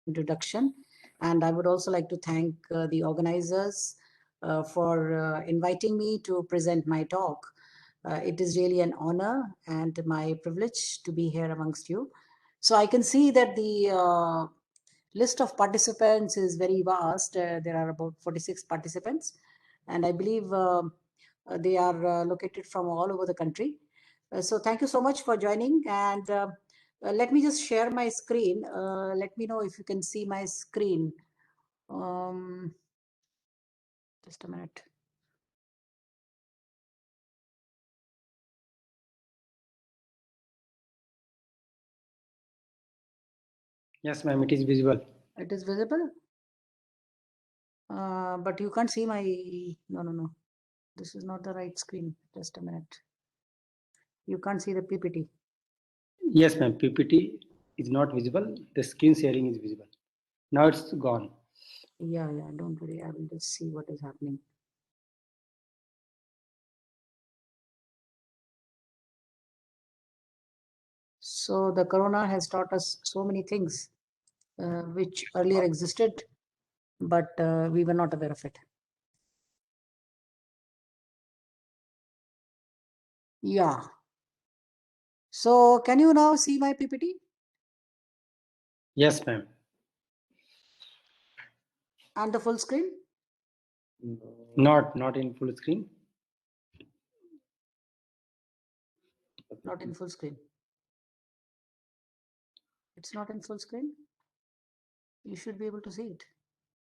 introduction. And I would also like to thank the organizers for inviting me to present my talk. It is really an honor and my privilege to be here amongst you. So I can see that the list of participants is very vast. There are about 46 participants, and I believe they are located from all over the country. So thank you so much for joining, and let me just share my screen. Let me know if you can see my screen. Just a minute. Yes, ma'am, it is visible. It is visible? But you can't see my... No. This is not the right screen. Just a minute. You can't see the PPT. Yes, ma'am, PPT is not visible. The screen sharing is visible. Now it's gone. Yeah, don't worry. I will just see what is happening. So the corona has taught us so many things which earlier existed, but we were not aware of it. Yeah. So can you now see my PPT? Yes, ma'am. And the full screen? Not in full screen. Not in full screen. It's not in full screen. You should be able to see it.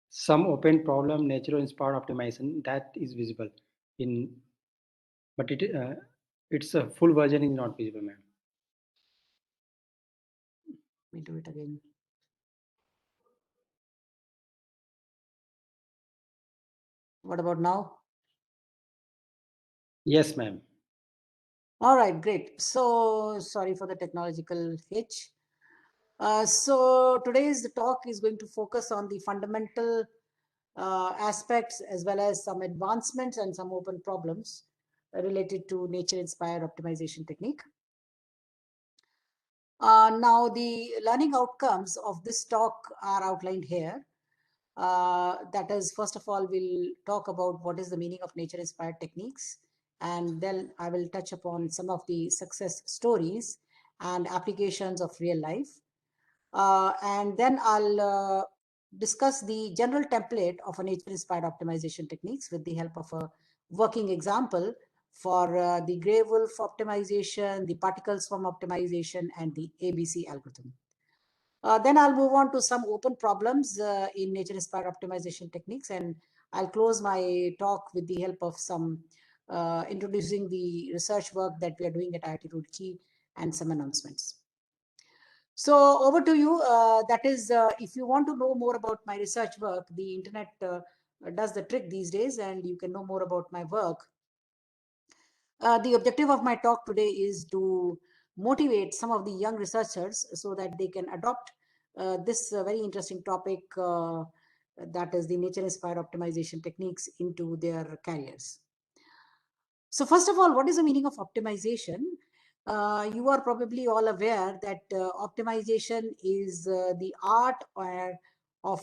Some open problem natural inspired optimization that is visible in, but it's a full version is not visible, ma'am. Let me do it again. What about now? Yes, ma'am. All right, great. So sorry for the technological hitch. So today's talk is going to focus on the fundamental aspects as well as some advancements and some open problems related to nature-inspired optimization technique. Now, the learning outcomes of this talk are outlined here. That is, first of all, we'll talk about what is the meaning of nature-inspired techniques, and then I will touch upon some of the success stories and applications of real life. And then I'll discuss the general template of a nature-inspired optimization techniques with the help of a working example for the gray wolf optimization, the particle swarm optimization, and the ABC algorithm. Then I'll move on to some open problems in nature-inspired optimization techniques, and I'll close my talk with the help of some introducing the research work that we are doing at IIT Roorkee and some announcements. So over to you. That is, if you want to know more about my research work, the internet does the trick these days, and you can know more about my work. The objective of my talk today is to motivate some of the young researchers so that they can adopt this very interesting topic, that is the nature-inspired optimization techniques, into their careers. So first of all, what is the meaning of optimization? You are probably all aware that optimization is the art of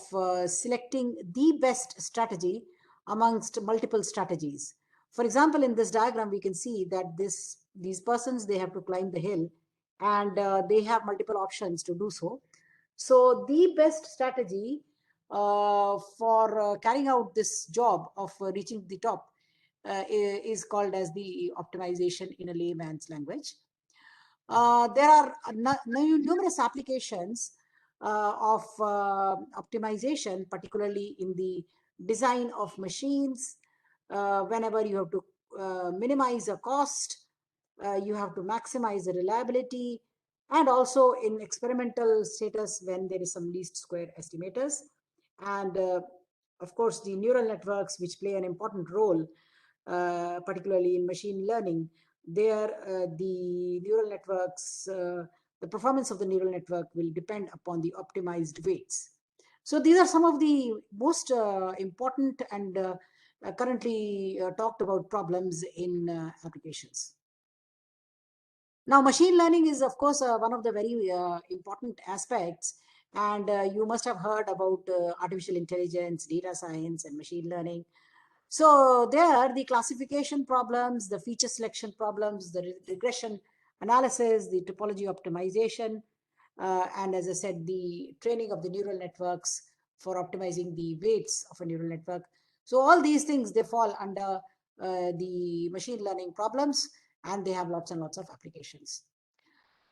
selecting the best strategy amongst multiple strategies. For example, in this diagram, we can see that these persons, they have to climb the hill, and they have multiple options to do so. So the best strategy for carrying out this job of reaching the top is called as the optimization in a layman's language. There are numerous applications of optimization, particularly in the design of machines. Whenever you have to minimize a cost, you have to maximize the reliability, and also in experimental status when there is some least square estimators. And of course, the neural networks, which play an important role, particularly in machine learning, there the neural networks, the performance of the neural network will depend upon the optimized weights. So these are some of the most important and currently talked about problems in applications. Now, machine learning is, of course, one of the very important aspects And you must have heard about artificial intelligence, data science, and machine learning. So there, the classification problems, the feature selection problems, the regression analysis, the topology optimization, and as I said, the training of the neural networks for optimizing the weights of a neural network. So all these things, they fall under the machine learning problems, and they have lots and lots of applications.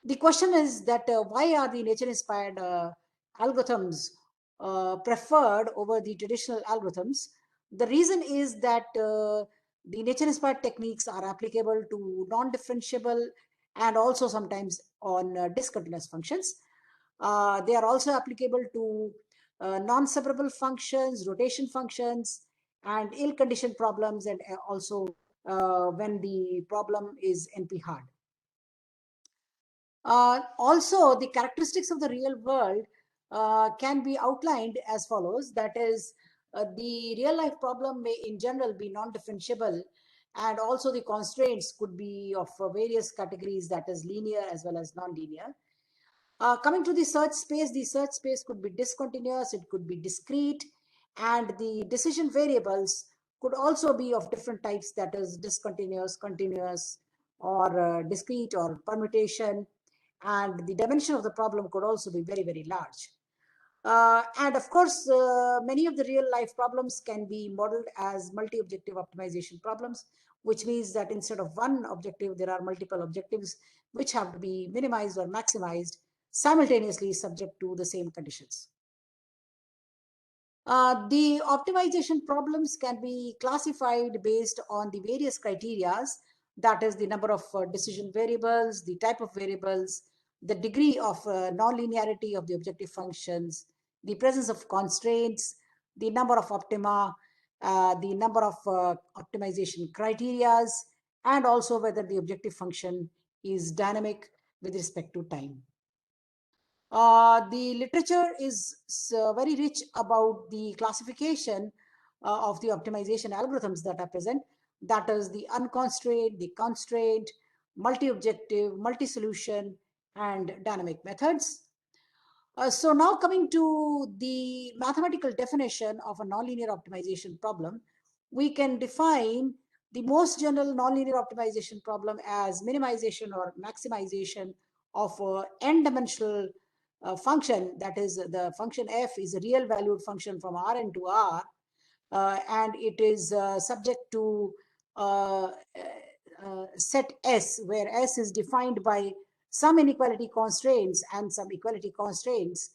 The question is that why are the nature-inspired algorithms preferred over the traditional algorithms? The reason is that the nature-inspired techniques are applicable to non-differentiable and also sometimes on discontinuous functions. They are also applicable to non-separable functions, rotation functions, and ill-conditioned problems, and also when the problem is NP hard. Also, the characteristics of the real world can be outlined as follows. That is, the real life problem may in general be non-differentiable, and also the constraints could be of various categories, that is linear as well as non-linear. Coming to the search space could be discontinuous, it could be discrete, and the decision variables could also be of different types, that is discontinuous, continuous, or discrete, or permutation, and the dimension of the problem could also be very, very large. And of course, many of the real life problems can be modeled as multi-objective optimization problems, which means that instead of one objective, there are multiple objectives which have to be minimized or maximized simultaneously subject to the same conditions. The optimization problems can be classified based on the various criterias, that is the number of decision variables, the type of variables, the degree of nonlinearity of the objective functions, the presence of constraints, the number of optima, the number of optimization criterias, and also whether the objective function is dynamic with respect to time. The literature is very rich about the classification of the optimization algorithms that are present. That is the unconstrained, the constraint, multi-objective, multi-solution, and dynamic methods. So now coming to the mathematical definition of a nonlinear optimization problem, we can define the most general nonlinear optimization problem as minimization or maximization of n-dimensional function. That is, the function f is a real valued function from Rn to R, and it is subject to set S, where S is defined by some inequality constraints and some equality constraints,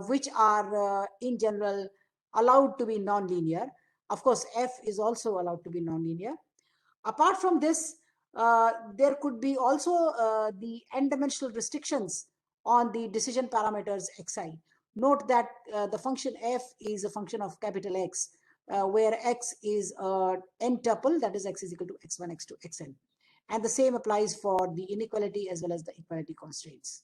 which are in general allowed to be nonlinear. Of course, F is also allowed to be nonlinear. Apart from this, there could be also the n-dimensional restrictions on the decision parameters xi. Note that the function f is a function of capital X, where x is n tuple, that is x is equal to x1, x2, xn. And the same applies for the inequality as well as the equality constraints.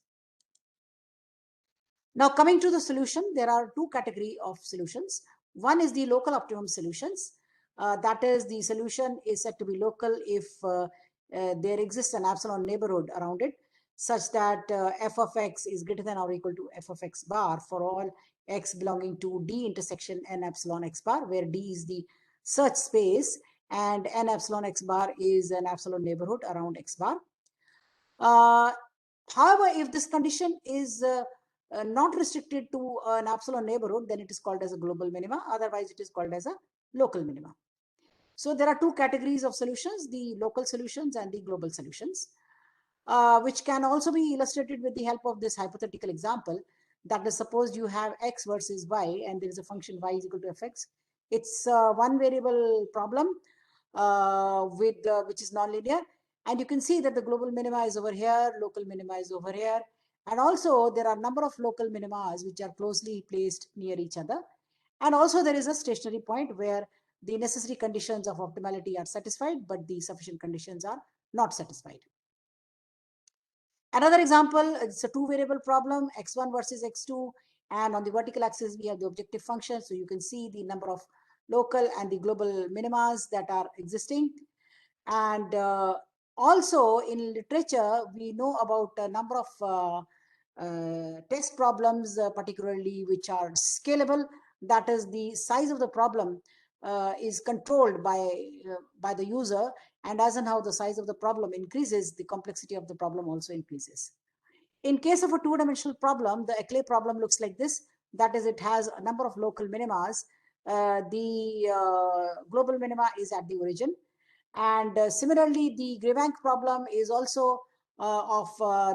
Now, coming to the solution, there are two categories of solutions. One is the local optimum solutions. That is, the solution is said to be local if there exists an epsilon neighborhood around it, such that f of x is greater than or equal to f of x bar for all x belonging to D intersection n epsilon x bar, where D is the search space and n epsilon x bar is an epsilon neighborhood around x bar. However, if this condition is not restricted to an epsilon neighborhood, then it is called as a global minima. Otherwise, it is called as a local minima. So there are two categories of solutions, the local solutions and the global solutions, which can also be illustrated with the help of this hypothetical example. That is, suppose you have x versus y and there is a function y is equal to fx. It's a one variable problem which is nonlinear. And you can see that the global minima is over here, local minima is over here. And also there are a number of local minimas which are closely placed near each other. And also there is a stationary point where the necessary conditions of optimality are satisfied, but the sufficient conditions are not satisfied. Another example, it's a two variable problem, x1 versus x2. And on the vertical axis, we have the objective function. So you can see the number of local and the global minimas that are existing. And also in literature, we know about a number of test problems, particularly which are scalable. That is, the size of the problem is controlled by the user, and as and how the size of the problem increases, the complexity of the problem also increases. In case of a two-dimensional problem, the Eclat problem looks like this. That is, it has a number of local minimas. The global minima is at the origin. And similarly, the Grebanc problem is also of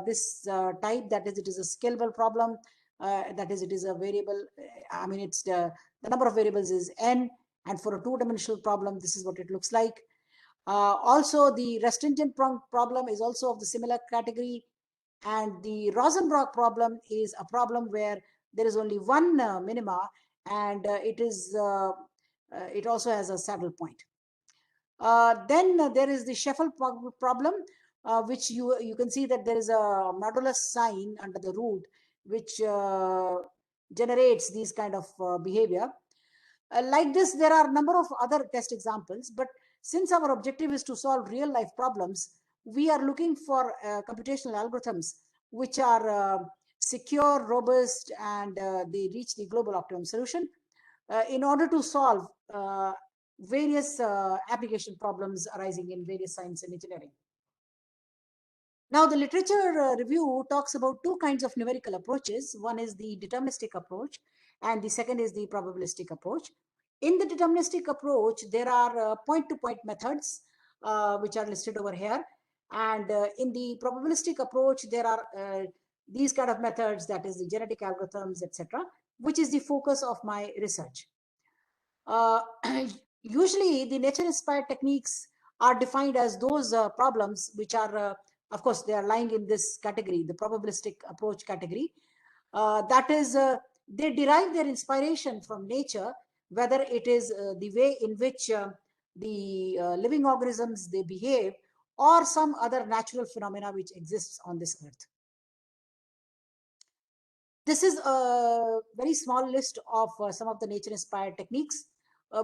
this type. That is, it is a scalable problem. That is, it is a variable. I mean, it's the number of variables is n. And for a two-dimensional problem, this is what it looks like. Also, the Restringent problem is also of the similar category. And the Rosenbrock problem is a problem where there is only one minima, and it also has a saddle point. Then there is the Sheffel problem, which you can see that there is a modulus sign under the root, which generates these kind of behavior. Like this, there are a number of other test examples, but since our objective is to solve real life problems, we are looking for computational algorithms which are secure, robust, and they reach the global optimum solution in order to solve various application problems arising in various science and engineering. Now, the literature review talks about two kinds of numerical approaches. One is the deterministic approach, and the second is the probabilistic approach. In the deterministic approach, there are point-to-point methods, which are listed over here. And in the probabilistic approach, there are these kind of methods, that is the genetic algorithms, etc., which is the focus of my research. Usually, the nature-inspired techniques are defined as those problems which are, of course, they are lying in this category, the probabilistic approach category. That is, they derive their inspiration from nature, whether it is the way in which the living organisms they behave, or some other natural phenomena which exists on this earth. This is a very small list of some of the nature-inspired techniques,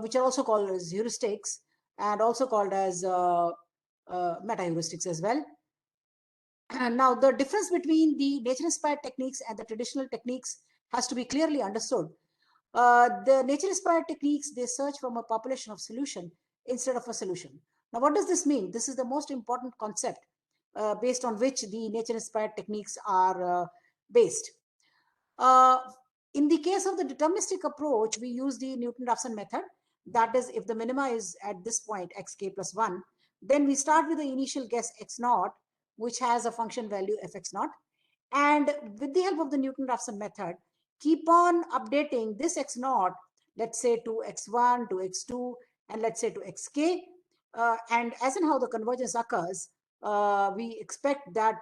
which are also called as heuristics and also called as meta-heuristics as well. And now, the difference between the nature-inspired techniques and the traditional techniques has to be clearly understood. The nature-inspired techniques, they search from a population of solution instead of a solution. Now, what does this mean? This is the most important concept based on which the nature-inspired techniques are based. In the case of the deterministic approach, we use the Newton-Raphson method. That is, if the minima is at this point, xk plus 1, then we start with the initial guess x naught, which has a function value fx naught. And with the help of the Newton-Raphson method, keep on updating this x naught, let's say to x1, to x2, and let's say to xk. And as and how the convergence occurs, we expect that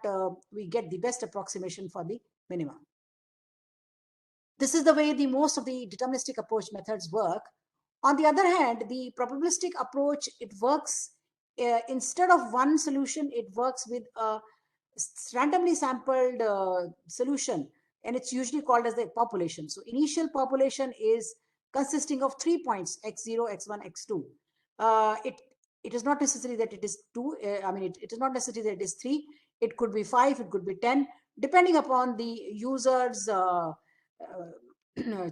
we get the best approximation for the minima. This is the way the most of the deterministic approach methods work. On the other hand, the probabilistic approach, it works instead of one solution, it works with a randomly sampled solution, and it's usually called as the population. So initial population is consisting of 3 points, x0, x1, x2. It is not necessary that it is 2. It is not necessary that it is 3. It could be 5, it could be 10, depending upon the user's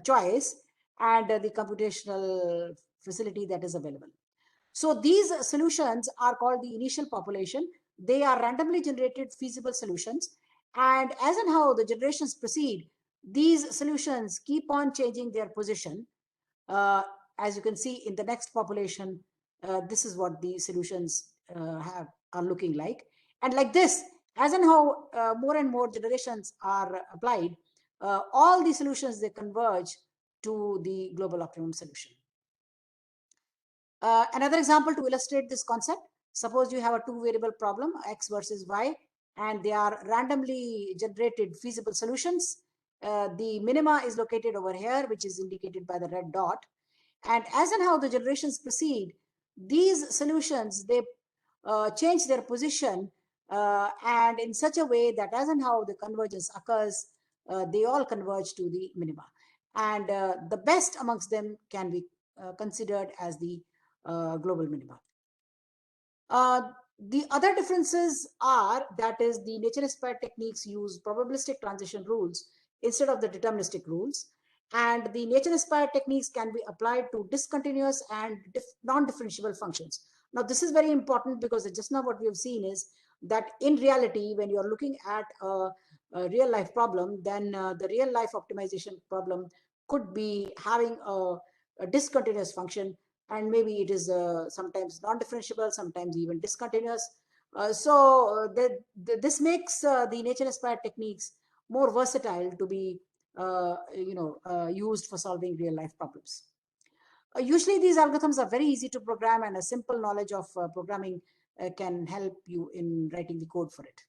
choice and the computational facility that is available. So these solutions are called the initial population. They are randomly generated feasible solutions. And as and how the generations proceed, these solutions keep on changing their position. As you can see in the next population, this is what the solutions are looking like. And like this, as and how more and more generations are applied, all the solutions, they converge to the global optimum solution. Another example to illustrate this concept, suppose you have a two variable problem, x versus y, and they are randomly generated feasible solutions. The minima is located over here, which is indicated by the red dot. And as and how the generations proceed, these solutions, they change their position and in such a way that as and how the convergence occurs, they all converge to the minima. And the best amongst them can be considered as the global minima. The other differences are that is the nature-inspired techniques use probabilistic transition rules instead of the deterministic rules, and the nature-inspired techniques can be applied to discontinuous and non-differentiable functions. Now, this is very important because just now what we have seen is that in reality, when you're looking at a real life problem, then the real life optimization problem could be having a discontinuous function, and maybe it is sometimes non-differentiable, sometimes even discontinuous. This makes the nature-inspired techniques more versatile to be used for solving real-life problems. Usually, these algorithms are very easy to program, and a simple knowledge of programming can help you in writing the code for it.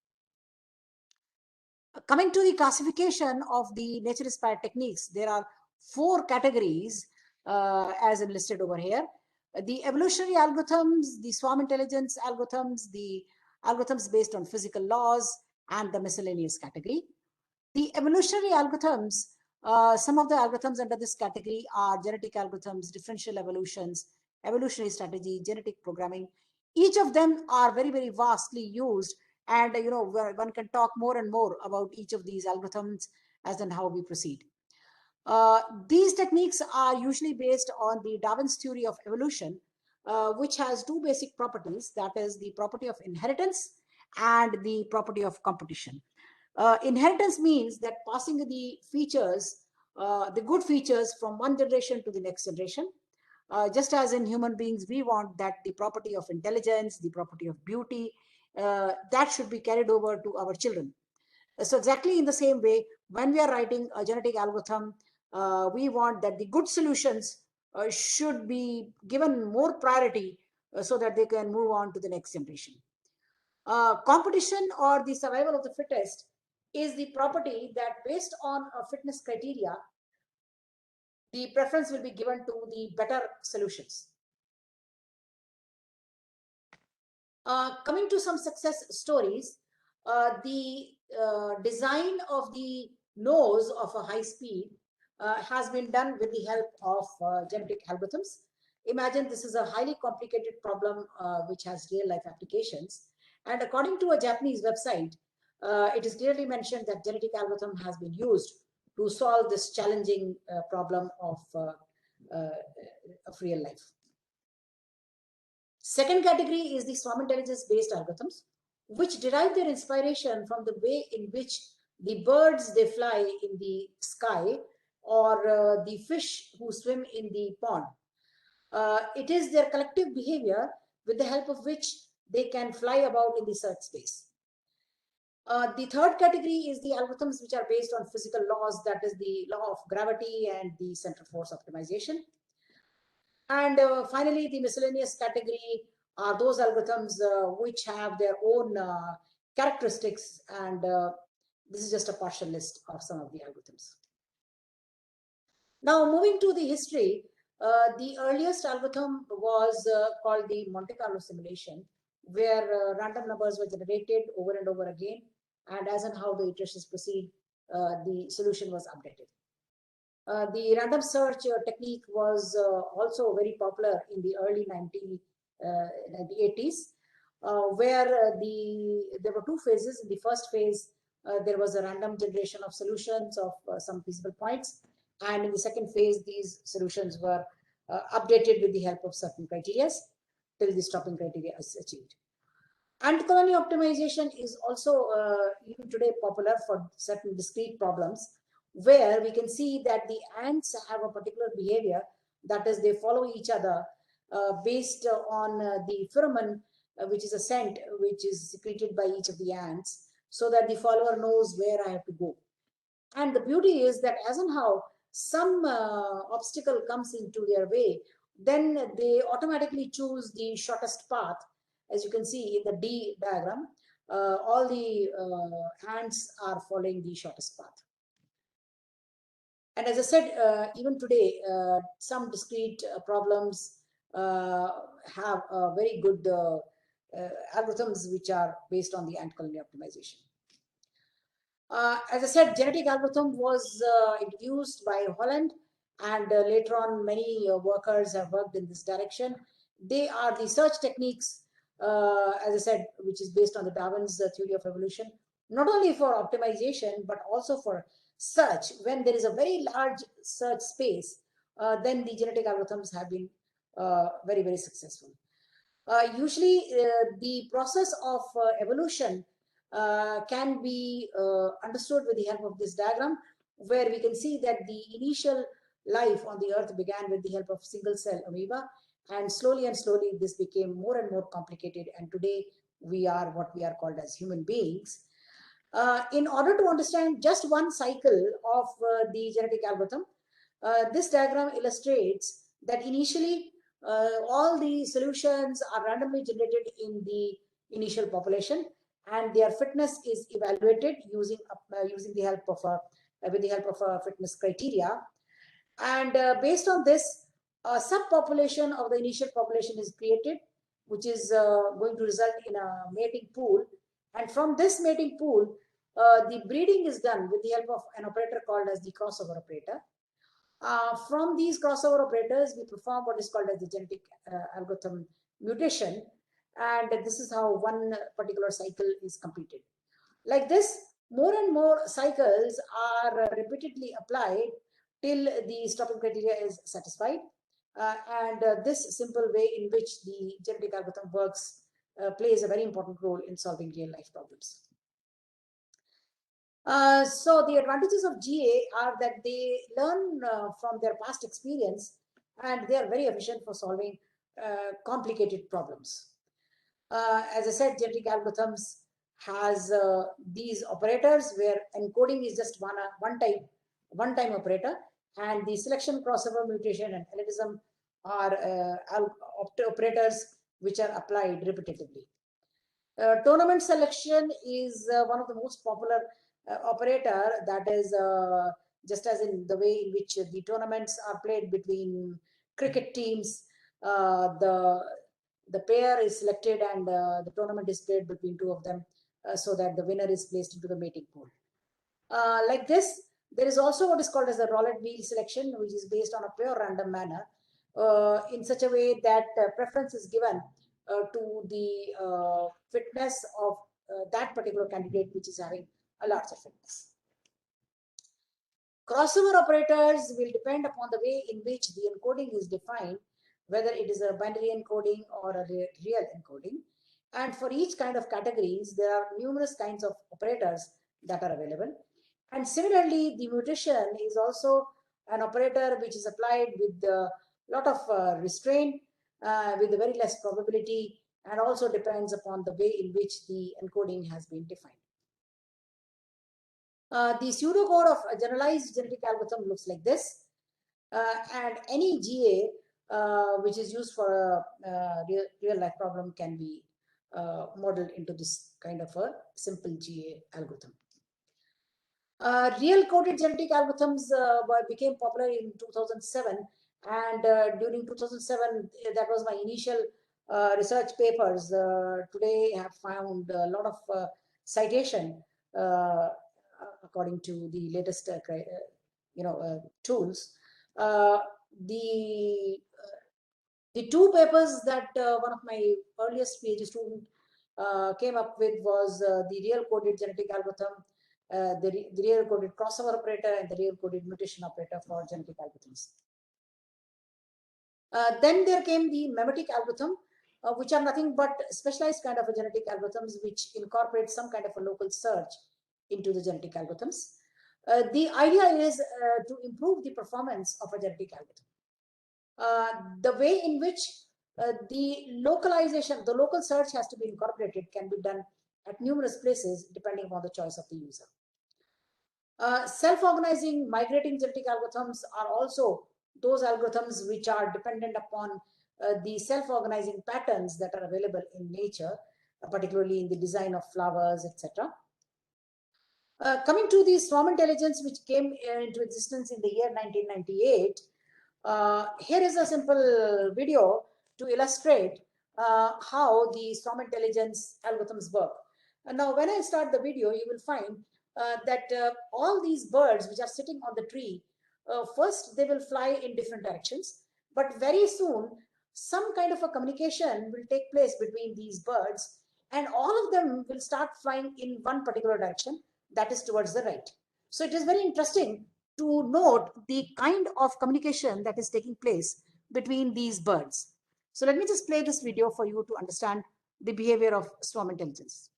Coming to the classification of the nature-inspired techniques, there are 4 categories as enlisted over here. The evolutionary algorithms, the swarm intelligence algorithms, the algorithms based on physical laws, and the miscellaneous category. The evolutionary algorithms, some of the algorithms under this category are genetic algorithms, differential evolutions, evolutionary strategy, genetic programming. Each of them are very, very vastly used, and one can talk more and more about each of these algorithms as and how we proceed. These techniques are usually based on the Darwin's theory of evolution, which has 2 basic properties, that is the property of inheritance and the property of competition. Inheritance means that passing the features, the good features from one generation to the next generation. Just as in human beings, we want that the property of intelligence, the property of beauty, that should be carried over to our children. So exactly in the same way, when we are writing a genetic algorithm, we want that the good solutions should be given more priority so that they can move on to the next generation. Competition or the survival of the fittest is the property that based on a fitness criteria, the preference will be given to the better solutions. Coming to some success stories, the design of the nose of a high speed has been done with the help of genetic algorithms. Imagine this is a highly complicated problem which has real life applications. And according to a Japanese website, it is clearly mentioned that genetic algorithm has been used to solve this challenging problem of real life. Second category is the swarm intelligence based algorithms, which derive their inspiration from the way in which the birds they fly in the sky, or the fish who swim in the pond. It is their collective behavior with the help of which they can fly about in the search space. The third category is the algorithms which are based on physical laws, that is the law of gravity and the center force optimization. And finally, the miscellaneous category are those algorithms which have their own characteristics, and this is just a partial list of some of the algorithms. Now, moving to the history, the earliest algorithm was called the Monte Carlo simulation, where random numbers were generated over and over again, and as and how the iterations proceed, the solution was updated. The random search technique was also very popular in the early 1980s, where there were 2 phases. In the first phase, there was a random generation of solutions of some feasible points, and in the second phase, these solutions were updated with the help of certain criteria till the stopping criteria is achieved. Ant colony optimization is also even today popular for certain discrete problems, where we can see that the ants have a particular behavior, that is they follow each other based on the pheromone, which is a scent which is secreted by each of the ants, so that the follower knows where I have to go. And the beauty is that as and how some obstacle comes into their way, then they automatically choose the shortest path. As you can see in the D diagram, all the ants are following the shortest path. And as I said, even today, some discrete problems have very good algorithms which are based on the ant colony optimization. As I said, genetic algorithm was introduced by Holland, and later on many workers have worked in this direction. They are the search techniques as I said, which is based on the Darwin's theory of evolution, not only for optimization, but also for search. When there is a very large search space, then the genetic algorithms have been very, very successful. Usually, the process of evolution can be understood with the help of this diagram, where we can see that the initial life on the earth began with the help of single cell amoeba, and slowly this became more and more complicated, and today we are what we are called as human beings. In order to understand just one cycle of the genetic algorithm, this diagram illustrates that initially all the solutions are randomly generated in the initial population, and their fitness is evaluated using the help of with the help of a fitness criteria. And based on this, a subpopulation of the initial population is created, which is going to result in a mating pool. And from this mating pool, the breeding is done with the help of an operator called as the crossover operator. From these crossover operators, we perform what is called as the genetic algorithm mutation, and this is how one particular cycle is completed. Like this, more and more cycles are repeatedly applied till the stopping criteria is satisfied. And this simple way in which the genetic algorithm works plays a very important role in solving real life problems. So the advantages of GA are that they learn from their past experience, and they are very efficient for solving complicated problems. As I said, genetic algorithms has these operators where encoding is just one time operator, and the selection, crossover, mutation, and elitism are operators which are applied repetitively. Tournament selection is one of the most popular operator, that is just as in the way in which the tournaments are played between cricket teams. The pair is selected, and the tournament is played between two of them, so that the winner is placed into the mating pool. Like this, there is also what is called as the roulette wheel selection, which is based on a pure random manner, in such a way that preference is given to the fitness of that particular candidate which is having a larger fitness. Crossover operators will depend upon the way in which the encoding is defined, whether it is a binary encoding or a real encoding. And for each kind of categories, there are numerous kinds of operators that are available. And similarly, the mutation is also an operator which is applied with a lot of restraint, with a very less probability, and also depends upon the way in which the encoding has been defined. The pseudocode of a generalized genetic algorithm looks like this, and any GA which is used for a real life problem can be modeled into this kind of a simple GA algorithm. Real coded genetic algorithms became popular in 2007, and during 2007, that was my initial research papers. Today have found a lot of citation according to the latest tools. The two papers that one of my earliest PhD student came up with was the real coded genetic algorithm, the real coded crossover operator, and the real coded mutation operator for genetic algorithms. Then there came the memetic algorithm, which are nothing but specialized kind of a genetic algorithms which incorporate some kind of a local search into the genetic algorithms. The idea is to improve the performance of a genetic algorithm. The way in which the localization, the local search has to be incorporated can be done at numerous places depending on the choice of the user. Self-organizing migrating genetic algorithms are also those algorithms which are dependent upon the self-organizing patterns that are available in nature, particularly in the design of flowers, etc. Coming to the swarm intelligence, which came into existence in the year 1998, here is a simple video to illustrate how the swarm intelligence algorithms work. And now when I start the video, you will find that all these birds which are sitting on the tree, first they will fly in different directions, but very soon some kind of a communication will take place between these birds, and all of them will start flying in one particular direction, that is towards the right. So it is very interesting to note the kind of communication that is taking place between these birds. So let me just play this video for you to understand the behavior of swarm intelligence.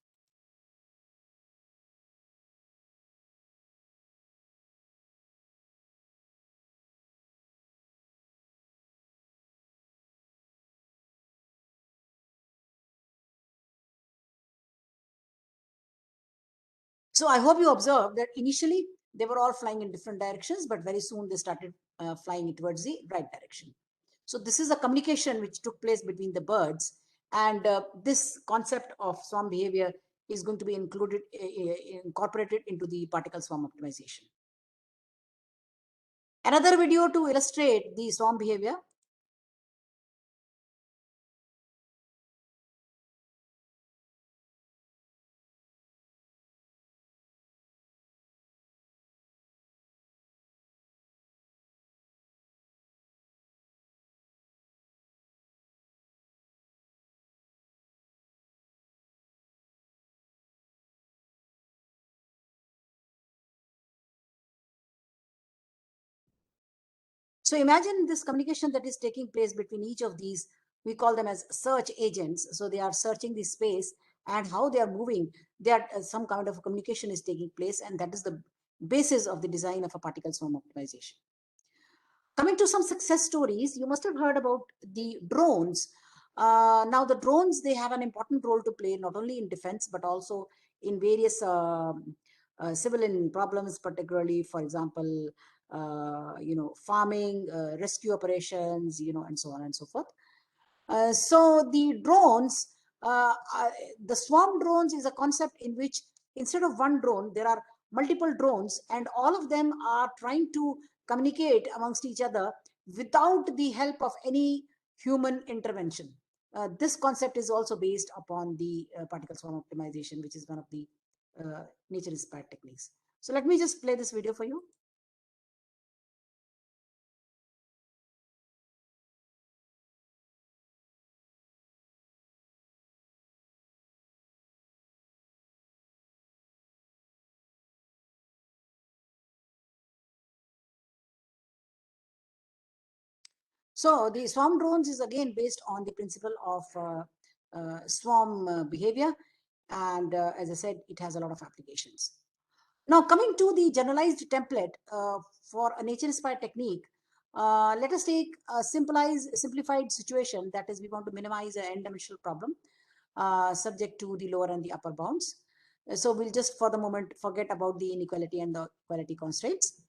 So I hope you observed that initially they were all flying in different directions, but very soon they started flying towards the right direction. So this is a communication which took place between the birds, and this concept of swarm behavior is going to be incorporated into the particle swarm optimization. Another video to illustrate the swarm behavior. So imagine this communication that is taking place between each of these. We call them as search agents. So they are searching the space, and how they are moving, that some kind of communication is taking place, and that is the basis of the design of a particle swarm optimization. Coming to some success stories, you must have heard about the drones. Now the drones, they have an important role to play, not only in defense but also in various civilian problems, particularly, for example, farming, rescue operations, and so on and so forth. So the drones, the swarm drones is a concept in which instead of one drone, there are multiple drones, and all of them are trying to communicate amongst each other without the help of any human intervention. This concept is also based upon the particle swarm optimization, which is one of the nature-inspired techniques. So let me just play this video for you. So the swarm drones is again based on the principle of swarm behavior, and as I said, it has a lot of applications. Now coming to the generalized template for a nature-inspired technique, let us take a simplified situation, that is, we want to minimize an n-dimensional problem subject to the lower and the upper bounds. So we'll just for the moment forget about the inequality and the equality constraints.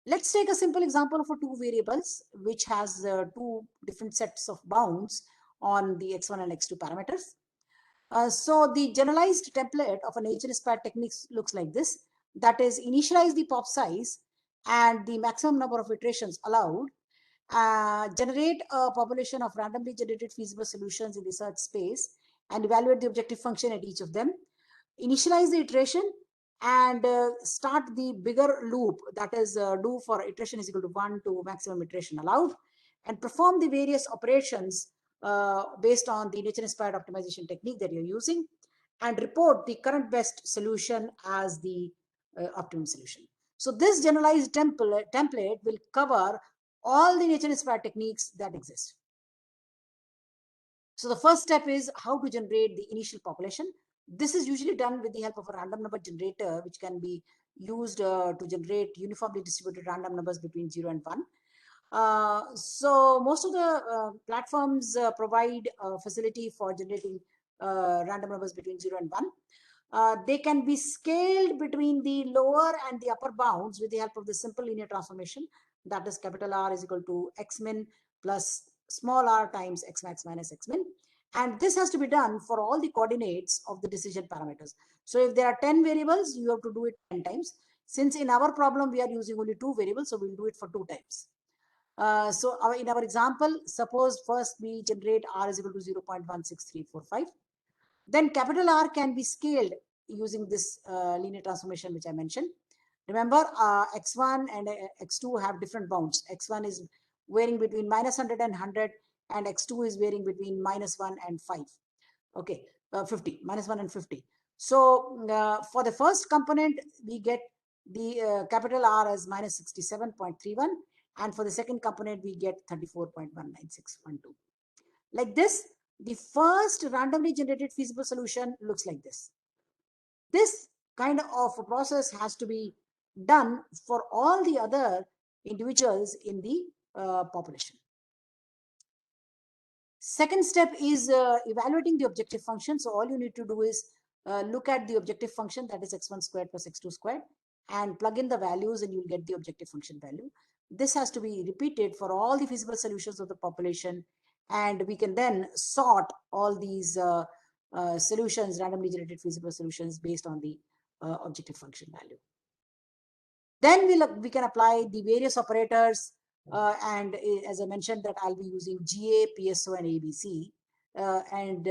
Let's take a simple example of a two variables which has two different sets of bounds on the x1 and x2 parameters. So the generalized template of a nature-inspired techniques looks like this. That is, initialize the pop size and the maximum number of iterations allowed. Generate a population of randomly generated feasible solutions in the search space and evaluate the objective function at each of them. Initialize the iteration and start the bigger loop, that is do for iteration is equal to 1 to maximum iteration allowed, and perform the various operations based on the nature-inspired optimization technique that you're using, and report the current best solution as the optimum solution. So this generalized template will cover all the nature-inspired techniques that exist. So the first step is how to generate the initial population. This is usually done with the help of a random number generator, which can be used to generate uniformly distributed random numbers between 0 and 1. So most of the platforms provide a facility for generating random numbers between 0 and 1. They can be scaled between the lower and the upper bounds with the help of the simple linear transformation, that is capital R is equal to x min plus small r times x max minus x min. And this has to be done for all the coordinates of the decision parameters. So if there are 10 variables, you have to do it 10 times. Since in our problem, we are using only 2 variables, so we'll do it for 2 times. In our example, suppose first we generate r is equal to 0.16345. Then capital R can be scaled using this linear transformation which I mentioned. Remember, x1 and x2 have different bounds. x1 is varying between -100 and 100, and x2 is varying between -1 and 5. Okay, 50, -1 and 50. So for the first component, we get the capital R as -67.31, and for the second component, we get 34.19612. Like this, the first randomly generated feasible solution looks like this. This kind of a process has to be done for all the other individuals in the population. Second step is evaluating the objective function. So all you need to do is look at the objective function, that is x1 squared plus x2 squared, and plug in the values and you'll get the objective function value. This has to be repeated for all the feasible solutions of the population, and we can then sort all these solutions, randomly generated feasible solutions, based on the objective function value. Then we can apply the various operators, and as I mentioned that I'll be using GA, PSO, and ABC, and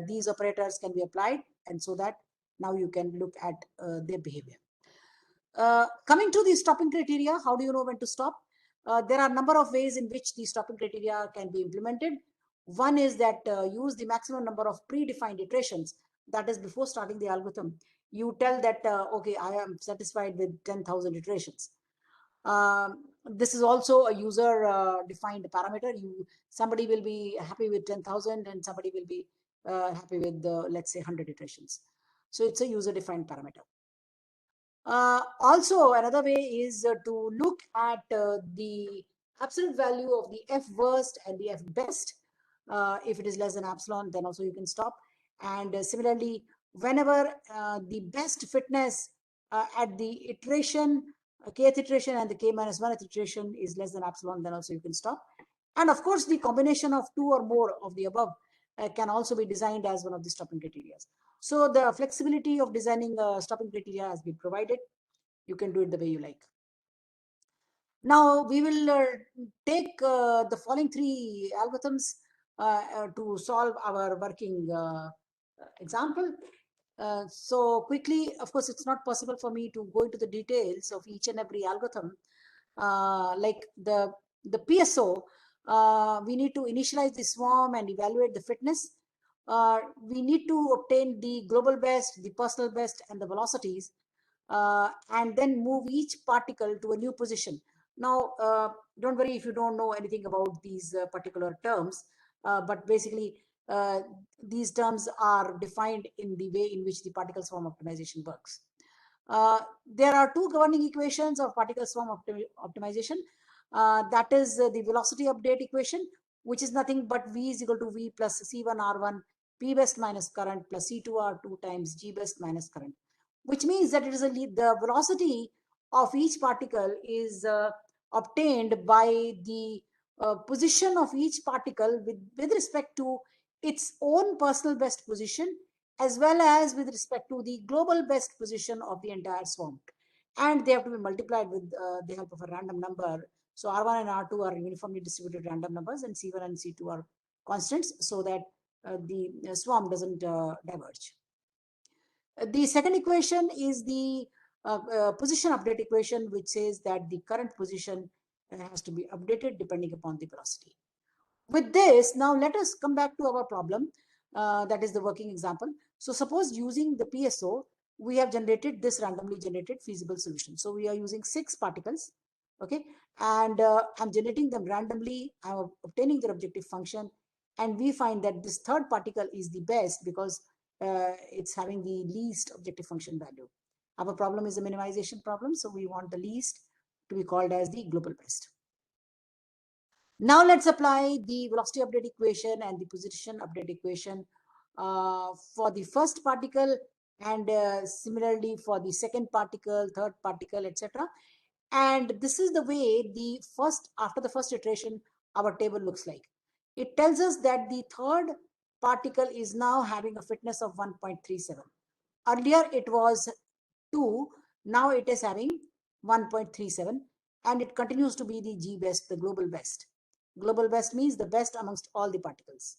these operators can be applied, and so that now you can look at their behavior. Coming to the stopping criteria, how do you know when to stop? There are a number of ways in which the stopping criteria can be implemented. One is that use the maximum number of predefined iterations. That is, before starting the algorithm, you tell that, okay, I am satisfied with 10,000 iterations. This is also a user defined parameter. Somebody will be happy with 10,000 and somebody will be happy with, let's say, 100 iterations. So it's a user defined parameter. Also, another way is to look at the absolute value of the F worst and the F best. If it is less than epsilon, then also you can stop. And similarly, whenever the best fitness at the iteration, kth iteration and the k-1th iteration is less than epsilon, then also you can stop. And of course, the combination of two or more of the above can also be designed as one of the stopping criteria. So the flexibility of designing stopping criteria has been provided. You can do it the way you like. Now we will take the following three algorithms to solve our working example. So quickly, of course, it's not possible for me to go into the details of each and every algorithm. Like the PSO, we need to initialize the swarm and evaluate the fitness. We need to obtain the global best, the personal best, and the velocities, and then move each particle to a new position. Now, don't worry if you don't know anything about these particular terms, but basically, these terms are defined in the way in which the particle swarm optimization works. There are two governing equations of particle swarm optimization. That is the velocity update equation, which is nothing but V is equal to V plus C1R1 P best minus current plus C2R2 times G best minus current, which means that it is the velocity of each particle is obtained by the position of each particle with respect to its own personal best position, as well as with respect to the global best position of the entire swarm. And they have to be multiplied with the help of a random number. So R1 and R2 are uniformly distributed random numbers, and C1 and C2 are constants, so that the swarm doesn't diverge. The second equation is the position update equation, which says that the current position has to be updated depending upon the velocity. With this, now let us come back to our problem, that is the working example. So suppose using the PSO, we have generated this randomly generated feasible solution. So we are using 6 particles, okay, and I'm generating them randomly. I'm obtaining their objective function, and we find that this third particle is the best because it's having the least objective function value. Our problem is a minimization problem, so we want the least to be called as the global best. Now let's apply the velocity update equation and the position update equation for the first particle, and similarly for the second particle, third particle, etc. And this is the way after the first iteration, our table looks like. It tells us that the third particle is now having a fitness of 1.37. Earlier it was 2, now it is having 1.37, and it continues to be the G best, the global best. Global best means the best amongst all the particles.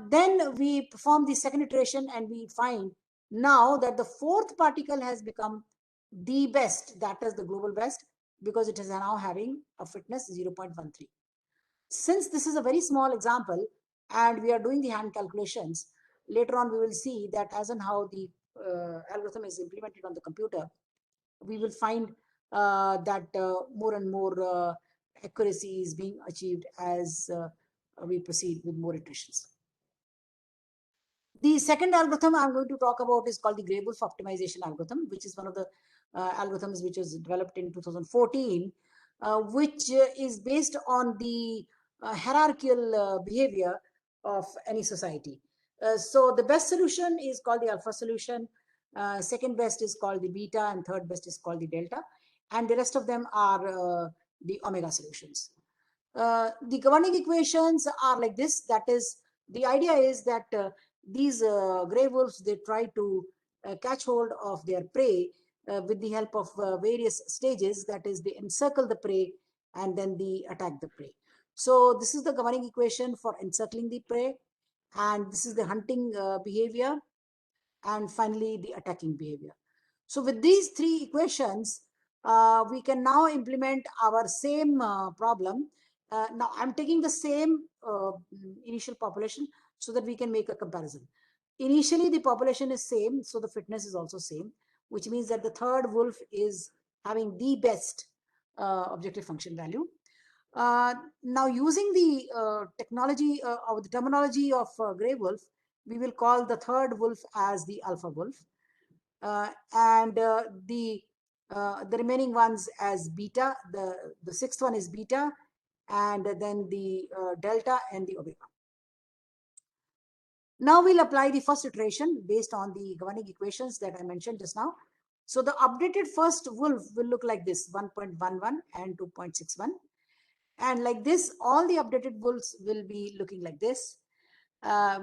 Then we perform the second iteration and we find now that the fourth particle has become the best, that is the global best, because it is now having a fitness 0.13. Since this is a very small example and we are doing the hand calculations, later on we will see that as and how the algorithm is implemented on the computer, we will find that more and more accuracy is being achieved as we proceed with more iterations. The second algorithm I'm going to talk about is called the Gray-Wolf optimization algorithm, which is one of the algorithms which was developed in 2014, which is based on the hierarchical behavior of any society. So the best solution is called the alpha solution, second best is called the beta, and third best is called the delta, and the rest of them are the omega solutions. The governing equations are like this. That is, the idea is that these gray wolves, they try to catch hold of their prey with the help of various stages. That is, they encircle the prey and then they attack the prey. So this is the governing equation for encircling the prey, and this is the hunting behavior, and finally the attacking behavior. So with these three equations, we can now implement our same problem. Now I'm taking the same initial population so that we can make a comparison. Initially the population is same, so the fitness is also same, which means that the third wolf is having the best objective function value. Now using the technology or the terminology of gray wolf, we will call the third wolf as the alpha wolf, and the remaining ones as beta. The sixth one is beta, and then the delta and the omega. Now we'll apply the first iteration based on the governing equations that I mentioned just now. So the updated first wolf will look like this: 1.11 and 2.61. And like this, all the updated wolves will be looking like this,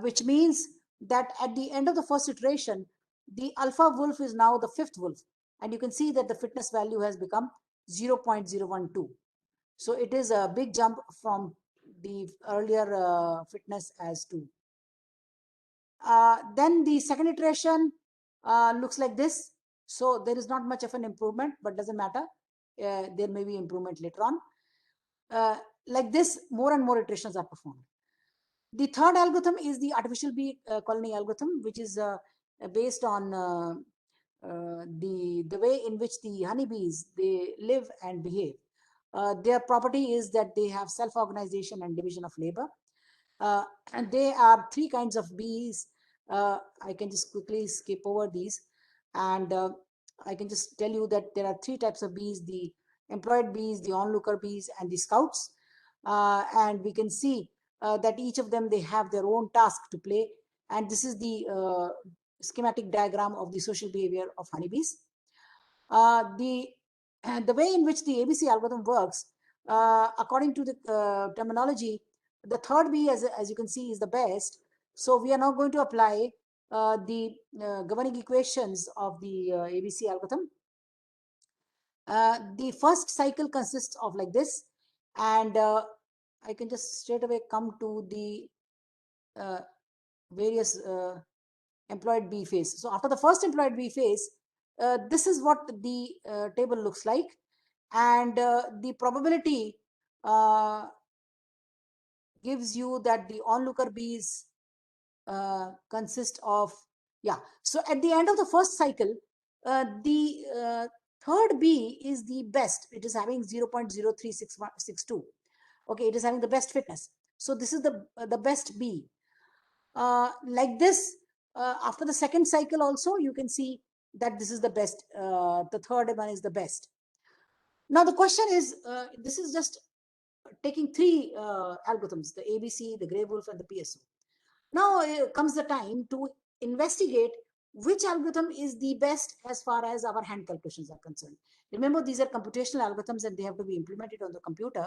which means that at the end of the first iteration, the alpha wolf is now the fifth wolf. And you can see that the fitness value has become 0.012. So it is a big jump from the earlier fitness as 2. Then the second iteration looks like this. So there is not much of an improvement, but doesn't matter. There may be improvement later on. Like this, more and more iterations are performed. The third algorithm is the artificial bee colony algorithm, which is based on the way in which the honeybees, they live and behave. Their property is that they have self-organization and division of labor. And they are three kinds of bees. I can just quickly skip over these, and I can just tell you that there are three types of bees: the employed bees, the onlooker bees, and the scouts. And we can see that each of them, they have their own task to play. And this is the schematic diagram of the social behavior of honeybees. The way in which the ABC algorithm works, according to the terminology, the third bee, as you can see, is the best. So we are now going to apply the governing equations of the ABC algorithm. The first cycle consists of like this, and I can just straight away come to the various employed bee phase. So after the first employed bee phase, this is what the table looks like, and the probability gives you that the onlooker bees consist of, yeah. So at the end of the first cycle, the third bee is the best. It is having 0.03662. Okay, it is having the best fitness. So this is the best bee. Like this, after the second cycle also, you can see that this is the best. The third one is the best. Now the question is, this is just taking three algorithms: the ABC, the Gray Wolf, and the PSO. Now comes the time to investigate which algorithm is the best as far as our hand calculations are concerned. Remember, these are computational algorithms and they have to be implemented on the computer.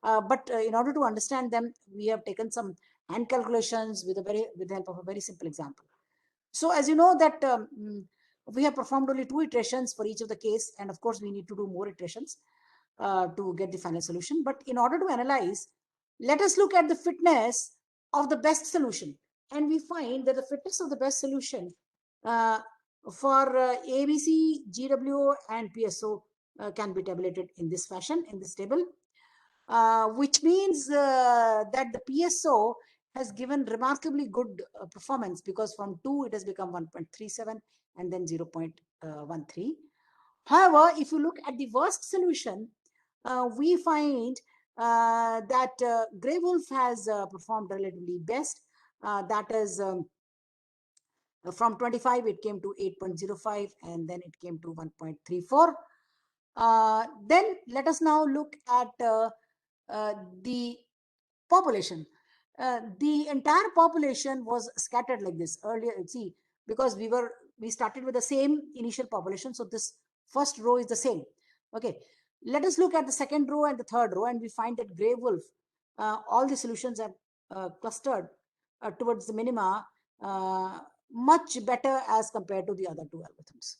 But in order to understand them, we have taken some hand calculations with the help of a very simple example. So as you know that we have performed only 2 iterations for each of the case, and of course we need to do more iterations to get the final solution. But in order to analyze, let us look at the fitness of the best solution, and we find that the fitness of the best solution for ABC, GWO, and PSO can be tabulated in this fashion, in this table. which means that the PSO has given remarkably good performance, because from 2 it has become 1.37 and then 0.13. However, if you look at the worst solution, we find that Grey Wolf has performed relatively best. That is, from 25 it came to 8.05 and then it came to 1.34. Then let us now look at the population. The entire population was scattered like this earlier. See, because we started with the same initial population, so this first row is the same. Okay, let us look at the second row and the third row, and we find that Grey Wolf, all the solutions are clustered towards the minima much better as compared to the other two algorithms.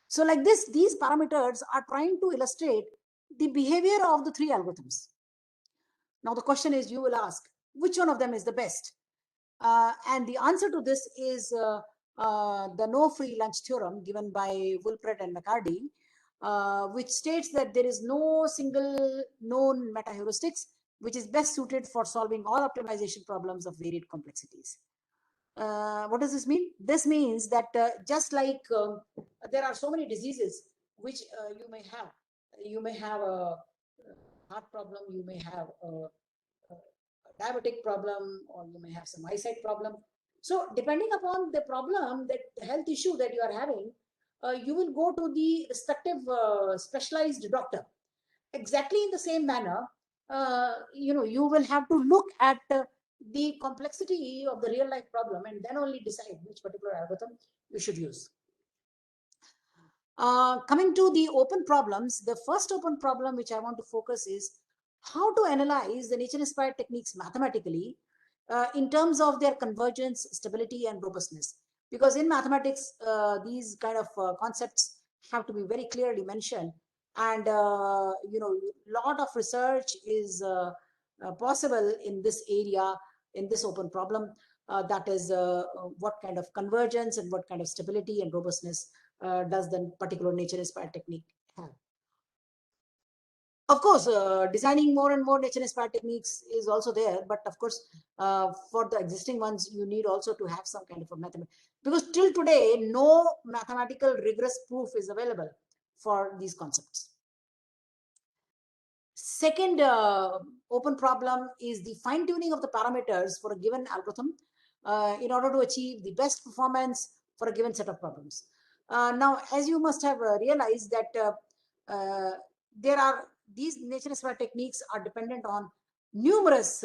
So like this, these parameters are trying to illustrate the behavior of the three algorithms. Now the question is, you will ask, which one of them is the best? And the answer to this is the no free lunch theorem given by Woolpert and McCarty, which states that there is no single known meta-heuristics which is best suited for solving all optimization problems of varied complexities. What does this mean? This means that just like there are so many diseases which you may have a heart problem, you may have a diabetic problem, or you may have some eyesight problem. So depending upon the problem, that health issue that you are having, you will go to the respective specialized doctor. Exactly in the same manner, you will have to look at the complexity of the real life problem and then only decide which particular algorithm you should use. Coming to the open problems, the first open problem which I want to focus is how to analyze the nature-inspired techniques mathematically in terms of their convergence, stability, and robustness. Because in mathematics, these kind of concepts have to be very clearly mentioned, and lot of research is possible in this area, in this open problem. That is, what kind of convergence and what kind of stability and robustness does the particular nature-inspired technique have? Of course, designing more and more nature-inspired techniques is also there, but of course, for the existing ones, you need also to have some kind of a method, because till today, no mathematical rigorous proof is available for these concepts. Second open problem is the fine-tuning of the parameters for a given algorithm in order to achieve the best performance for a given set of problems. Now, as you must have realized that these nature-inspired techniques are dependent on numerous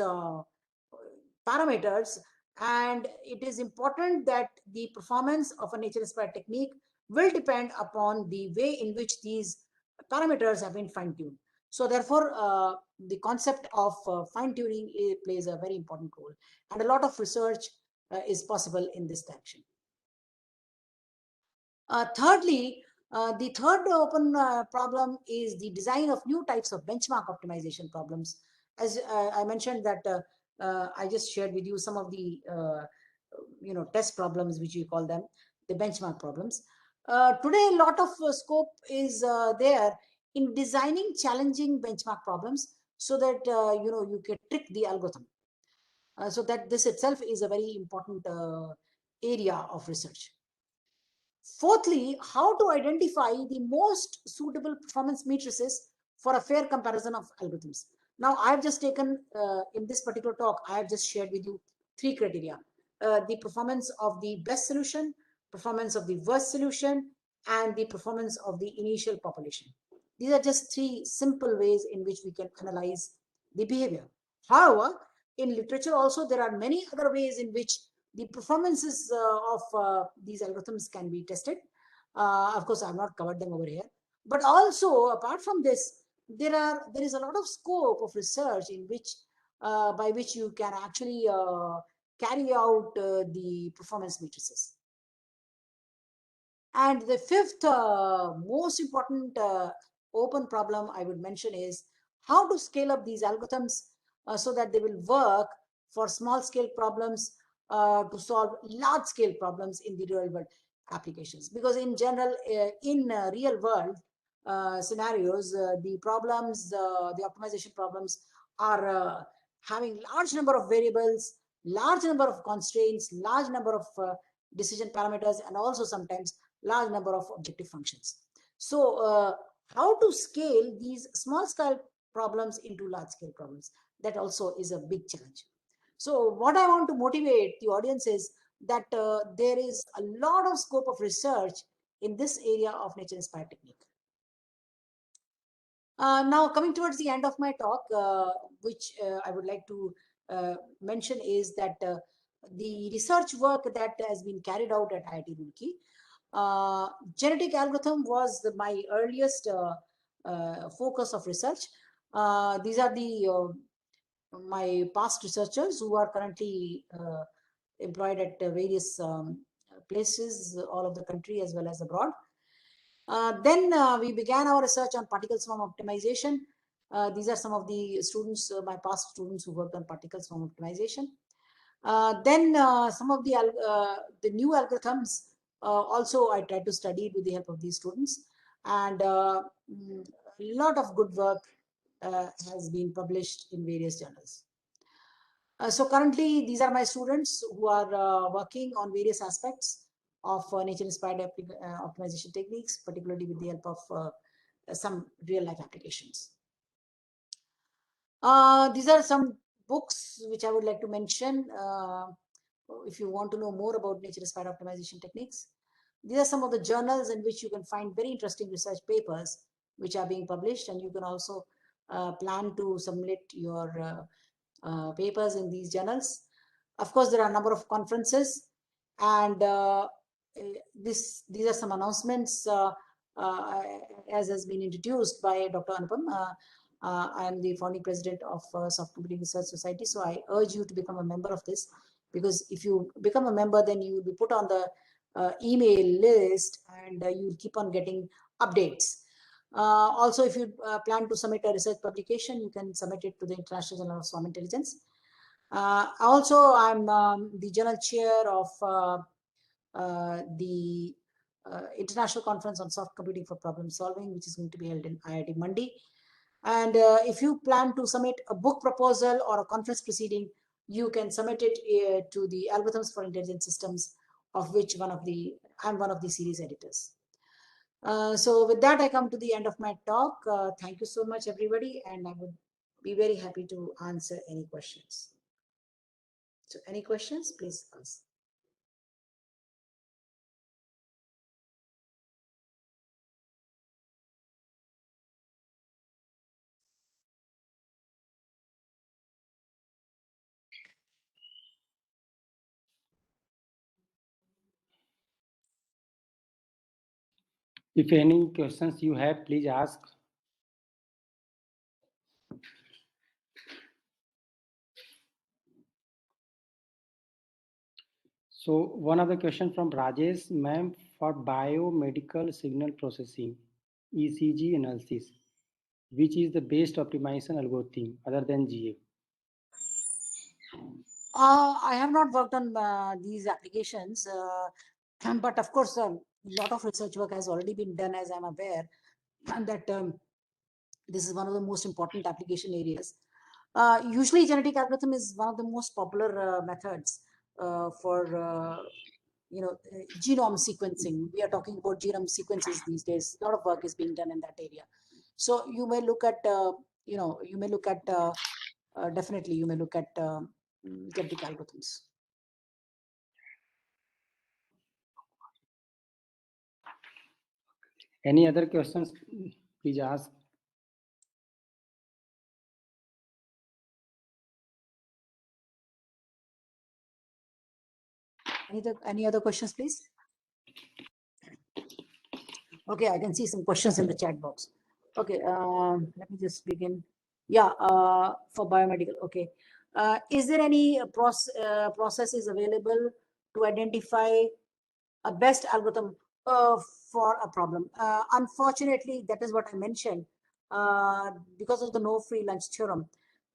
parameters, and it is important that the performance of a nature-inspired technique will depend upon the way in which these parameters have been fine-tuned. So therefore, the concept of fine-tuning plays a very important role, and a lot of research is possible in this direction. Thirdly, the third open problem is the design of new types of benchmark optimization problems. As I mentioned that I just shared with you some of the test problems, which we call them the benchmark problems. Today, a lot of scope is there in designing challenging benchmark problems so that you can trick the algorithm. So that this itself is a very important area of research. Fourthly, how to identify the most suitable performance matrices for a fair comparison of algorithms. Now, I have just taken, in this particular talk, I have just shared with you three criteria. The performance of the best solution, performance of the worst solution, and the performance of the initial population. These are just three simple ways in which we can analyze the behavior. However, in literature also, there are many other ways in which the performances of these algorithms can be tested. Of course, I have not covered them over here. But also, apart from this, there is a lot of scope of research in which, by which you can actually carry out the performance matrices. And the fifth most important open problem I would mention is how to scale up these algorithms so that they will work for small scale problems to solve large scale problems in the real world applications. Because in general, in real world, scenarios, the problems, the optimization problems are having large number of variables, large number of constraints, large number of decision parameters, and also sometimes large number of objective functions. So how to scale these small scale problems into large scale problems, that also is a big challenge. So what I want to motivate the audience is that there is a lot of scope of research in this area of nature inspired technique. Now, coming towards the end of my talk, which I would like to mention is that the research work that has been carried out at IIT Roorkee, genetic algorithm was my earliest focus of research. These are the my past researchers who are currently employed at various places all over the country as well as abroad. Then we began our research on particle swarm optimization. These are some of the students, my past students who worked on particle swarm optimization. Then some of the new algorithms also I tried to study it with the help of these students, and a lot of good work has been published in various journals. So currently, these are my students who are working on various aspects of nature-inspired optimization techniques, particularly with the help of some real-life applications. These are some books which I would like to mention if you want to know more about nature-inspired optimization techniques. These are some of the journals in which you can find very interesting research papers which are being published, and you can also plan to submit your papers in these journals. Of course, there are a number of conferences, and these are some announcements as has been introduced by Dr. Anupam. I am the founding president of Soft Computing Research Society, so I urge you to become a member of this, because if you become a member, then you will be put on the email list, and you will keep on getting updates. Also, if you plan to submit a research publication, you can submit it to the International Journal of Swarm Intelligence. Also, I'm the general chair of the International Conference on Soft Computing for Problem Solving, which is going to be held in IIT Mandi. And if you plan to submit a book proposal or a conference proceeding, you can submit it to the Algorithms for Intelligent Systems, of which I'm one of the series editors. So with that, I come to the end of my talk. Thank you so much, everybody, and I would be very happy to answer any questions. So any questions, please ask. If any questions you have, please ask. So one other question from Rajesh, ma'am, for biomedical signal processing, ECG analysis, which is the best optimization algorithm other than GA? I have not worked on these applications, but of course, a lot of research work has already been done, as I'm aware, and that this is one of the most important application areas. Usually, genetic algorithm is one of the most popular methods for genome sequencing. We are talking about genome sequences these days. A lot of work is being done in that area. So you may look at, definitely you may look at genetic algorithms. Any other questions, please ask. Any other questions, please? Okay, I can see some questions in the chat box. Okay, let me just begin. Yeah, for biomedical. Okay, is there any processes available to identify a best algorithm for a problem? Unfortunately, that is what I mentioned. Because of the no free lunch theorem,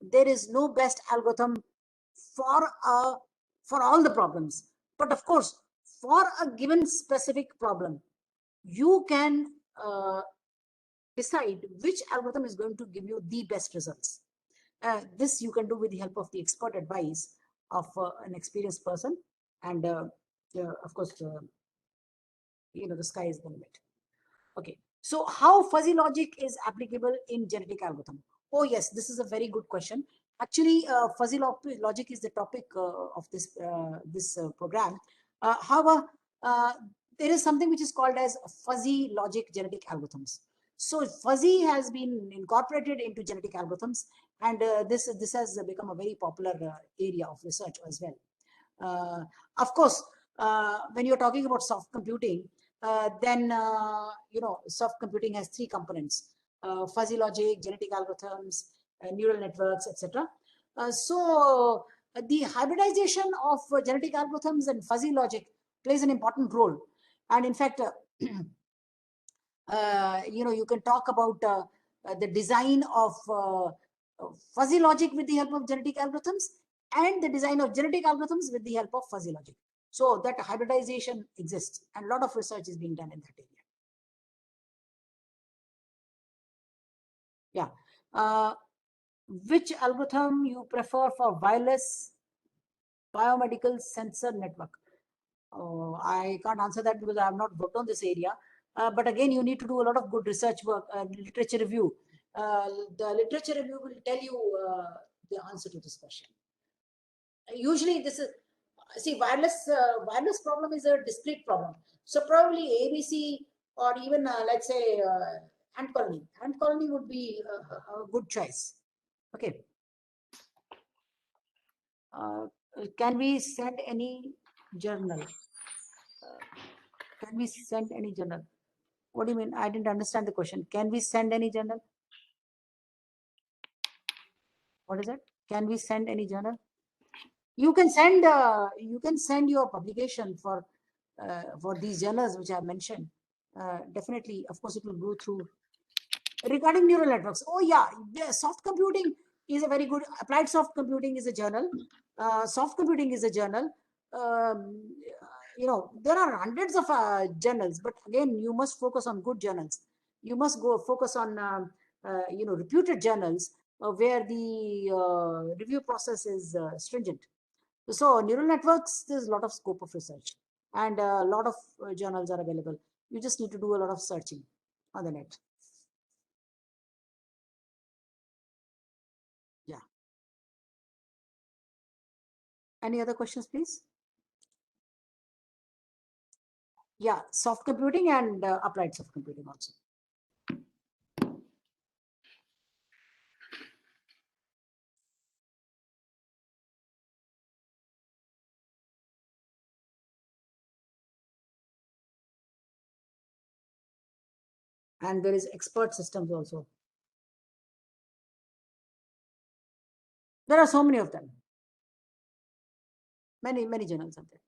there is no best algorithm for all the problems. But of course, for a given specific problem, you can decide which algorithm is going to give you the best results. This you can do with the help of the expert advice of an experienced person, and of course, the sky is the limit. Okay, so how fuzzy logic is applicable in genetic algorithm? Oh yes, this is a very good question. Actually, fuzzy logic is the topic of this program. However, there is something which is called as fuzzy logic genetic algorithms. So fuzzy has been incorporated into genetic algorithms, and this has become a very popular area of research as well. Of course, when you're talking about soft computing, then soft computing has three components: fuzzy logic, genetic algorithms, neural networks, etc. The hybridization of genetic algorithms and fuzzy logic plays an important role. And in fact, you can talk about the design of fuzzy logic with the help of genetic algorithms, and the design of genetic algorithms with the help of fuzzy logic. So that hybridization exists, and a lot of research is being done in that area. Yeah. Which algorithm you prefer for wireless biomedical sensor network? I can't answer that because I have not worked on this area. But again, you need to do a lot of good research work, literature review. The literature review will tell you the answer to this question. Usually, this is, see, wireless problem is a discrete problem. So probably ABC, or even let's say ant colony. Ant colony would be a good choice. Okay. Can we send any journal? Can we send any journal? What do you mean? I didn't understand the question. Can we send any journal? What is it? Can we send any journal? You can send your publication for these journals which I have mentioned. Definitely, of course, it will go through. Regarding neural networks, oh yeah, soft computing is a very good. Applied soft computing is a journal. Soft computing is a journal. There are hundreds of journals, but again, you must focus on good journals. You must go focus on reputed journals where the review process is stringent. So neural networks, there's a lot of scope of research, and a lot of journals are available. You just need to do a lot of searching on the net. Yeah. Any other questions, please? Yeah, soft computing and applied soft computing also. And there is expert systems also. There are so many of them. Many journals are there.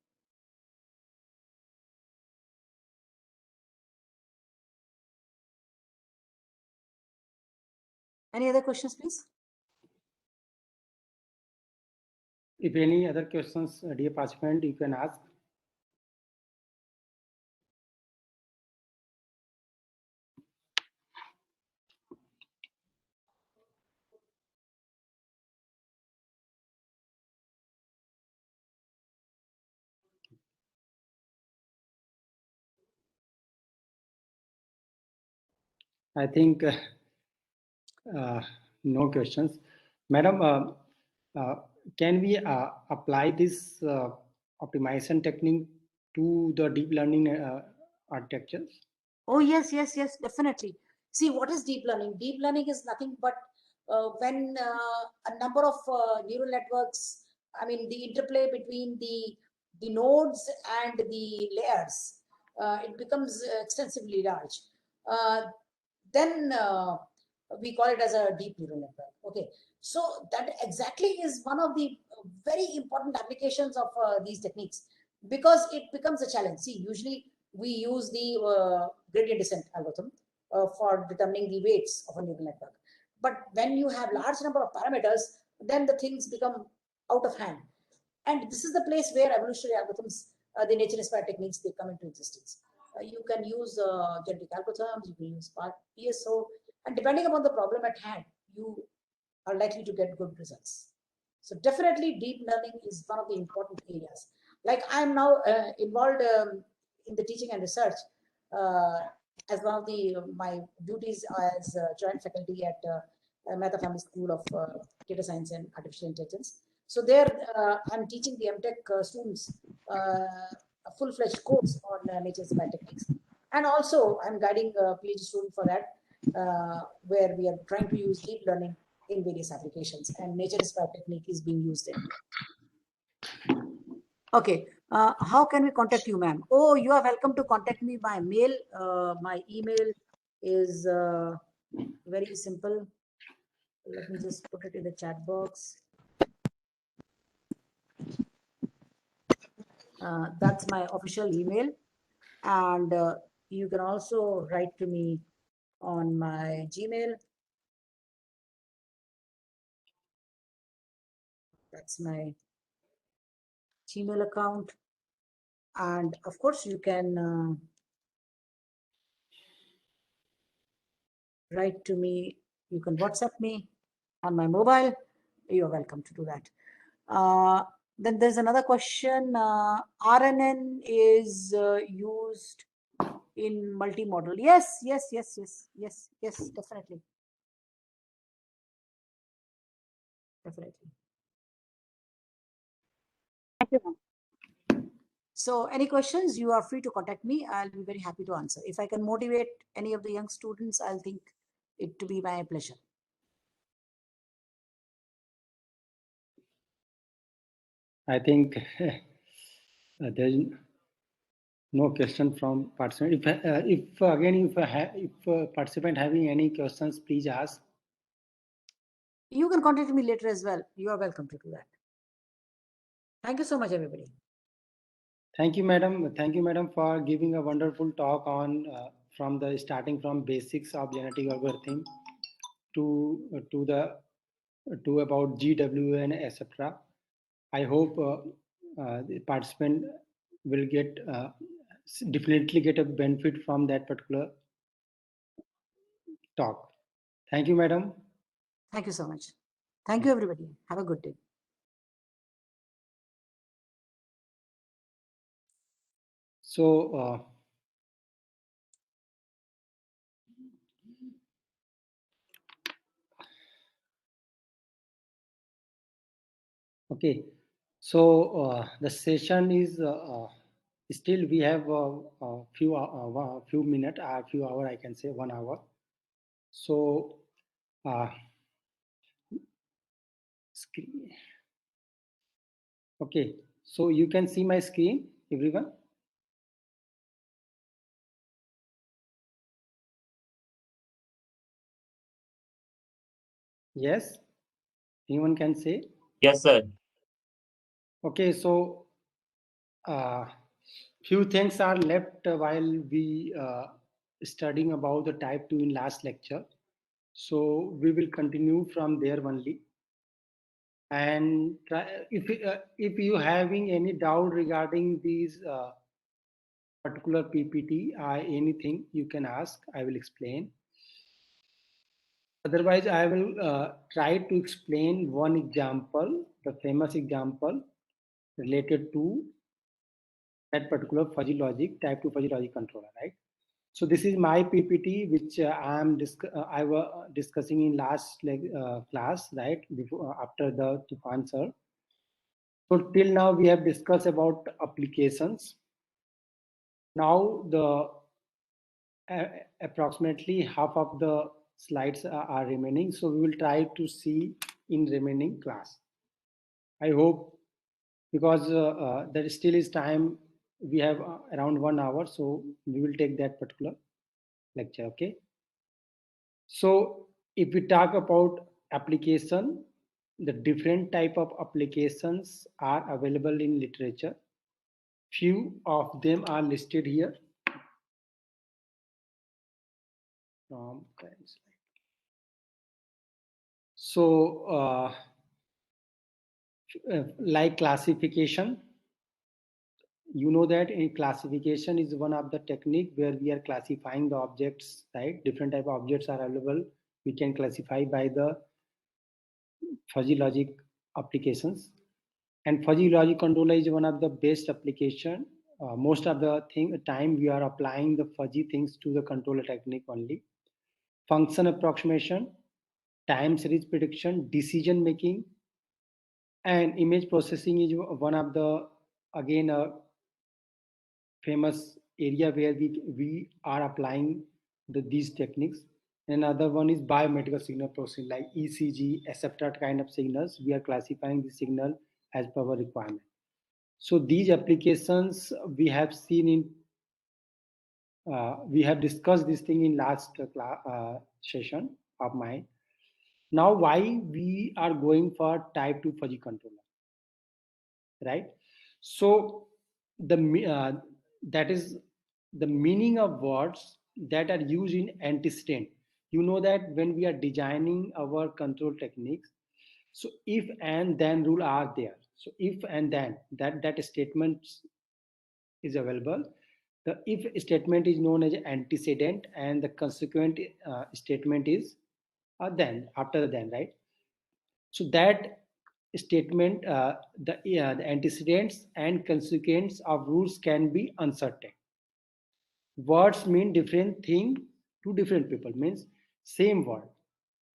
Any other questions, please? If any other questions, dear participant, you can ask. I think no questions. Madam, can we apply this optimization technique to the deep learning architectures? Oh, yes, definitely. See, what is deep learning? Deep learning is nothing but when a number of neural networks, I mean, the interplay between the nodes and the layers, it becomes extensively large. Then we call it as a deep neural network. Okay, so that exactly is one of the very important applications of these techniques, because it becomes a challenge. See, usually we use the gradient descent algorithm for determining the weights of a neural network. But when you have large number of parameters, then the things become out of hand. And this is the place where evolutionary algorithms, the nature-inspired techniques, they come into existence. You can use genetic algorithms, you can use PSO, And depending upon the problem at hand, you are likely to get good results. So definitely deep learning is one of the important areas. Like I'm now involved in the teaching and research as one of my duties as joint faculty at Mehta Family School of Data Science and Artificial Intelligence. So there I'm teaching the MTech students a full-fledged course on nature-inspired techniques. And also I'm guiding a PhD student for that, where we are trying to use deep learning in various applications, and nature-inspired technique is being used there. Okay, how can we contact you, ma'am? Oh, you are welcome to contact me by mail. My email is very simple. Let me just put it in the chat box. That's my official email. And you can also write to me on my Gmail. That's my Gmail account. And of course, you can write to me. You can WhatsApp me on my mobile. You're welcome to do that. Then there's another question. RNN is used in multimodal. Yes, yes, yes, yes, yes, yes, definitely. Definitely. Thank you, ma'am. So any questions, you are free to contact me. I'll be very happy to answer. If I can motivate any of the young students, I'll think it to be my pleasure. I think there's no question from participant. If participant having any questions, please ask. You can contact me later as well. You are welcome to do that. Thank you so much, everybody. Thank you, madam. Thank you, madam, for giving a wonderful talk on from the starting from basics of genetic algorithm to about GWN, etc. I hope the participant will definitely get a benefit from that particular talk. Thank you, madam. Thank you so much. Thank you, everybody. Have a good day. So, okay. So the session is still we have a few minutes, a few hour, I can say 1 hour. So screen. Okay, so you can see my screen, everyone. Yes, anyone can say? Yes, sir. Okay, so few things are left while we studying about the type 2 in last lecture. So we will continue from there only. And if you having any doubt regarding these particular PPT or anything, you can ask. I will explain. Otherwise, I will try to explain one example, the famous example related to that particular fuzzy logic, type 2 fuzzy logic controller, right? So this is my PPT, which I was discussing in last class, right? Before after the Tufan sir. So till now we have discussed about applications. Now the approximately half of the slides are remaining. So we will try to see in remaining class. I hope, because there still is time. We have around 1 hour, so we will take that particular lecture. Okay. So if we talk about application, the different type of applications are available in literature. Few of them are listed here. From current slide. So like classification, you know that a classification is one of the technique where we are classifying the objects, right? Different type of objects are available. We can classify by the fuzzy logic applications. And fuzzy logic controller is one of the best application. Most of the time we are applying the fuzzy things to the controller technique only. Function approximation, time series prediction, decision making, and image processing is one of the, again, a famous area where we are applying these techniques. Another one is biomedical signal processing like ECG, etc. kind of signals. We are classifying the signal as per our requirement. So these applications we have seen in, we have discussed this thing in last session of mine. Now, why we are going for type 2 fuzzy controller, right? So that is the meaning of words that are used in antecedent. You know that when we are designing our control techniques, so if and then rule are there. So if and then that statement is available. The if statement is known as antecedent, and the consequent statement is then, after the then, right? So that statement, the antecedents and consequence of rules can be uncertain. Words mean different thing to different people. Means same word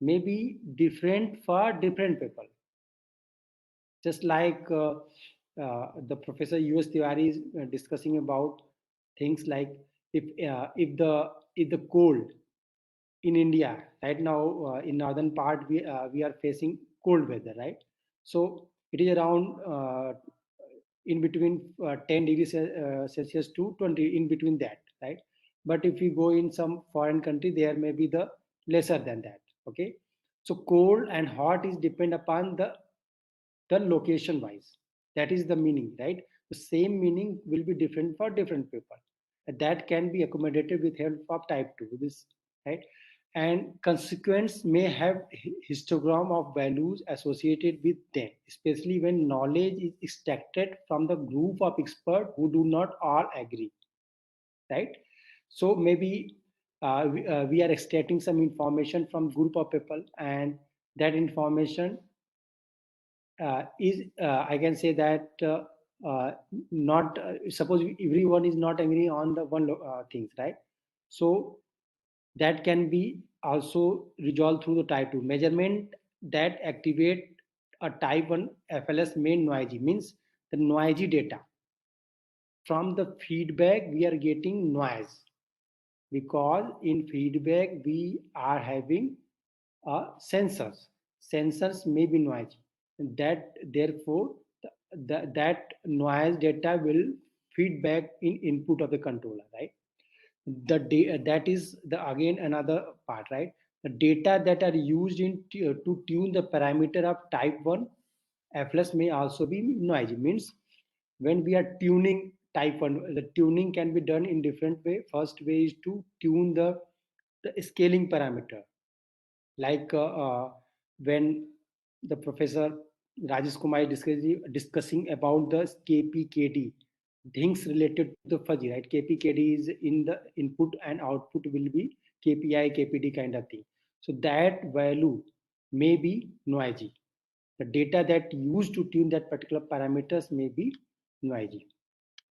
may be different for different people. Just like the Professor U.S. Tiwari is discussing about things like if the cold in India right now, in northern part we are facing cold weather, right? So it is around in between 10 degrees Celsius to 20, in between that, right? But if you go in some foreign country, there may be the lesser than that. Okay, so cold and hot is depend upon the location wise. That is the meaning, right? The same meaning will be different for different people. That can be accommodated with help of type 2, this, right? And consequence may have histogram of values associated with them, especially when knowledge is extracted from the group of experts who do not all agree, right? So maybe we are extracting some information from group of people, and that information is I can say that not suppose everyone is not agree on the one things, right? So that can be also resolved through the type 2 measurement that activate a type 1 FLS main noisy, means the noisy data. From the feedback we are getting noise, because in feedback we are having sensors. Sensors may be noisy, and that therefore that noise data will feedback in input of the controller, right? That is the again another part, right? The data that are used in to tune the parameter of type 1 FLS may also be noisy. Means when we are tuning type 1, the tuning can be done in different way. First way is to tune the scaling parameter, like when the Professor Rajesh Kumar is discussing about the KPKD, things related to the fuzzy, right? KPKD is in the input and output will be KPI, KPD kind of thing. So that value may be noisy. The data that used to tune that particular parameters may be noisy,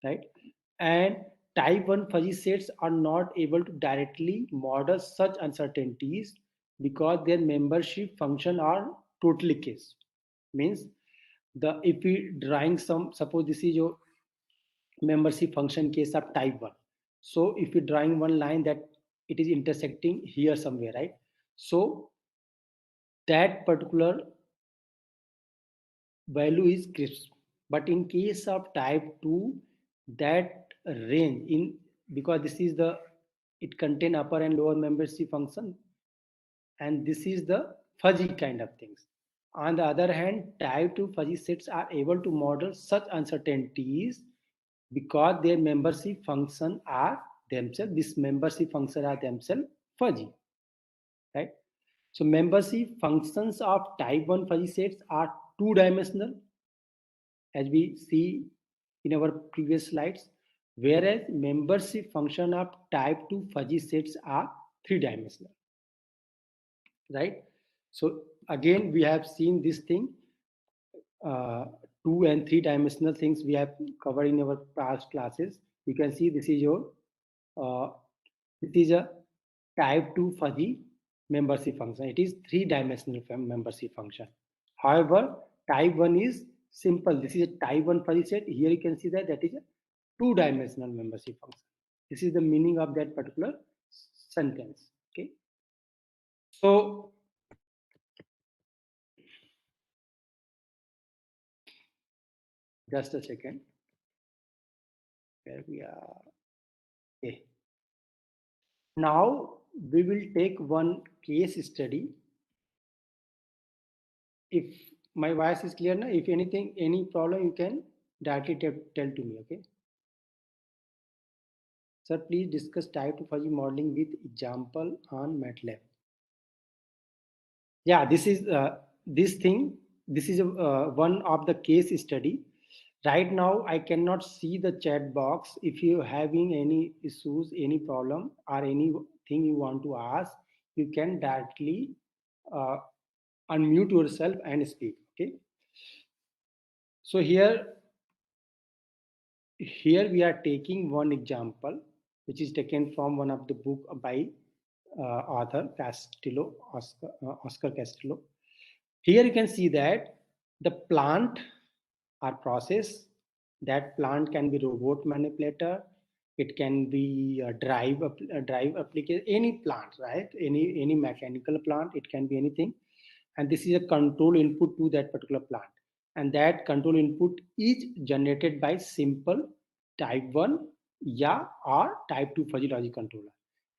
right? And type 1 fuzzy sets are not able to directly model such uncertainties because their membership function are totally case. Means the if we drawing some, suppose this is your membership function case of type 1. So if we drawing one line that it is intersecting here somewhere, right? So that particular value is crisp. But in case of type 2, that range in, because this is the, it contain upper and lower membership function, and this is the fuzzy kind of things. On the other hand, type 2 fuzzy sets are able to model such uncertainties because their membership function are themselves, this membership function are themselves fuzzy, right? So membership functions of type 1 fuzzy sets are two dimensional, as we see in our previous slides, whereas membership function of type 2 fuzzy sets are 3-dimensional, right? So again, we have seen this thing, 2 and 3-dimensional things we have covered in our past classes. You can see this is your this is a type 2 fuzzy membership function. It is 3-dimensional membership function. However, type 1 is simple. This is a type 1 fuzzy set. Here you can see that that is a 2-dimensional membership function. This is the meaning of that particular sentence. Okay. So just a second. Where we are. Okay. Now we will take one case study. If my voice is clear now, if anything, any problem, you can directly tell to me. Okay. Sir, please discuss type 2 fuzzy modeling with example on MATLAB. Yeah, this is this thing. This is one of the case study. Right now, I cannot see the chat box. If you having any issues, any problem, or anything you want to ask, you can directly uh, unmute yourself and speak. Okay. So here we are taking one example, which is taken from one of the book by author Castillo, Oscar Castillo. Here you can see that the plant or process, that plant can be robot manipulator, it can be a drive application, any plant, right? Any mechanical plant, it can be anything. And this is a control input to that particular plant. And that control input is generated by simple type 1 yeah or type 2 fuzzy logic controller.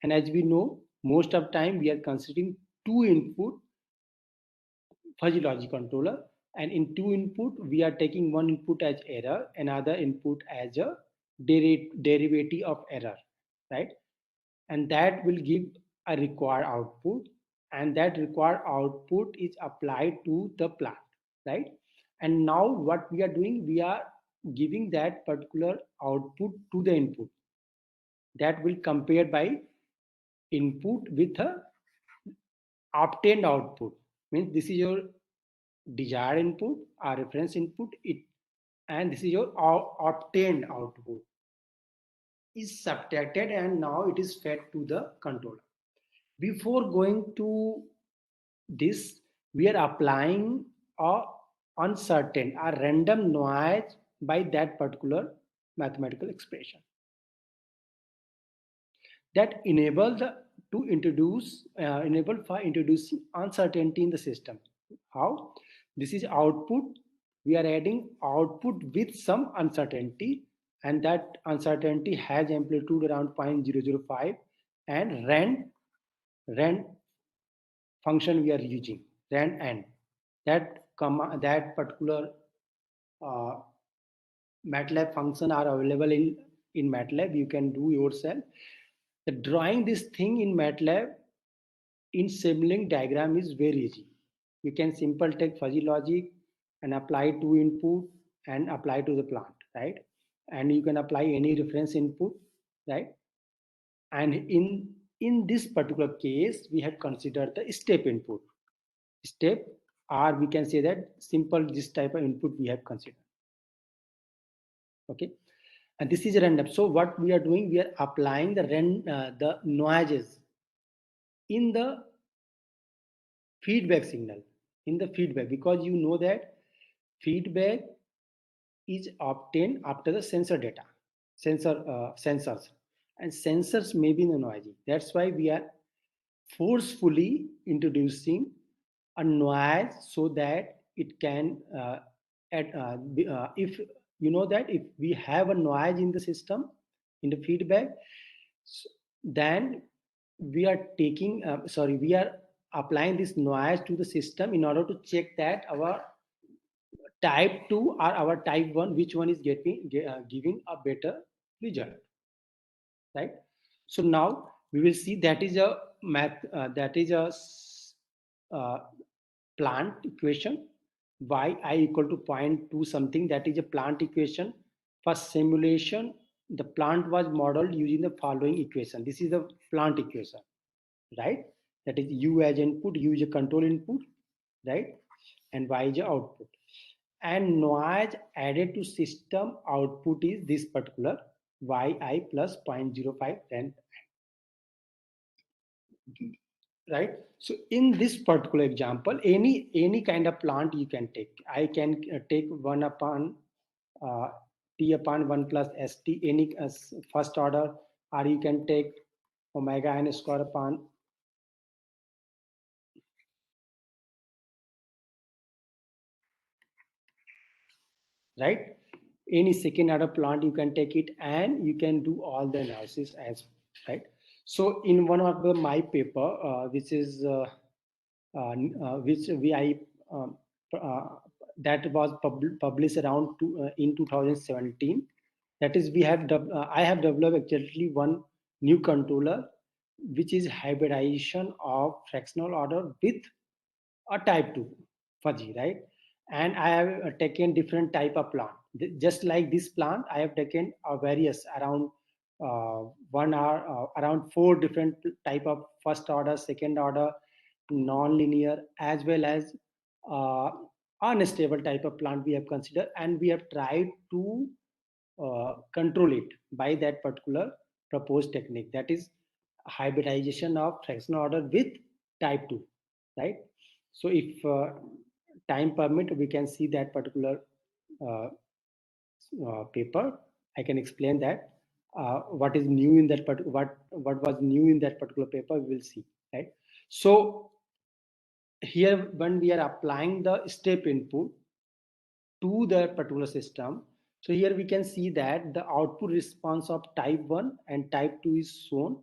And as we know, most of time we are considering two input fuzzy logic controller, and in two input we are taking one input as error, another input as a derivative of error, right? And that will give a required output, and that required output is applied to the plant, right? And now what we are doing, we are giving that particular output to the input, that will compare by input with a obtained output. Means this is your desired input or reference input, and this is your obtained output is subtracted, and now it is fed to the controller. Before going to this, we are applying a uncertain or random noise by that particular mathematical expression that enable to introduce enable for introducing uncertainty in the system. How? This is output. We are adding output with some uncertainty, and that uncertainty has amplitude around 0.005, and rand function we are using, rand n. That particular uh, MATLAB function are available in MATLAB. You can do yourself. The drawing this thing in MATLAB in Simulink diagram is very easy. You can simple take fuzzy logic and apply to input and apply to the plant, right? And you can apply any reference input, right? And in this particular case, we have considered the step input. Step, or we can say that simple this type of input we have considered. Okay, and this is random. So what we are doing, we are applying the noises in the feedback signal, in the feedback, because you know that feedback is obtained after the sensor data, sensors, and sensors may be noisy. That's why we are forcefully introducing a noise so that it can if you know that if we have a noise in the system, in the feedback, then we are taking we are applying this noise to the system in order to check that our type 2 or our type 1, which one is giving a better result, right? So now we will see that is a that is a plant equation, y I equal to 0.2 something, that is a plant equation For simulation, the plant was modeled using the following equation. This is the plant equation, right? That is U as input, U is a control input, right? And Y is the output. And noise added to system output is this particular Yi plus 0.05 then, right? So in this particular example, any kind of plant you can take. I can take 1 upon T upon 1 plus St, any first order, or you can take omega n square upon right, any second order plant you can take it, and you can do all the analysis as right. So in one of the my paper which is which we I uh, that was published around in 2017, that is we have I have developed actually one new controller which is hybridization of fractional order with a type 2 fuzzy, right? And I have taken different type of plant. Just like this plant, I have taken various around 1 hour, around 4 different type of first order, second order, non-linear, as well as uh, unstable type of plant we have considered, and we have tried to control it by that particular proposed technique, that is hybridization of fractional order with type 2, right? So if time permit, we can see that particular uh, paper. I can explain that what is new in that what was new in that particular paper, we will see, right? So here when we are applying the step input to the particular system, so here we can see that the output response of type 1 and type 2 is shown.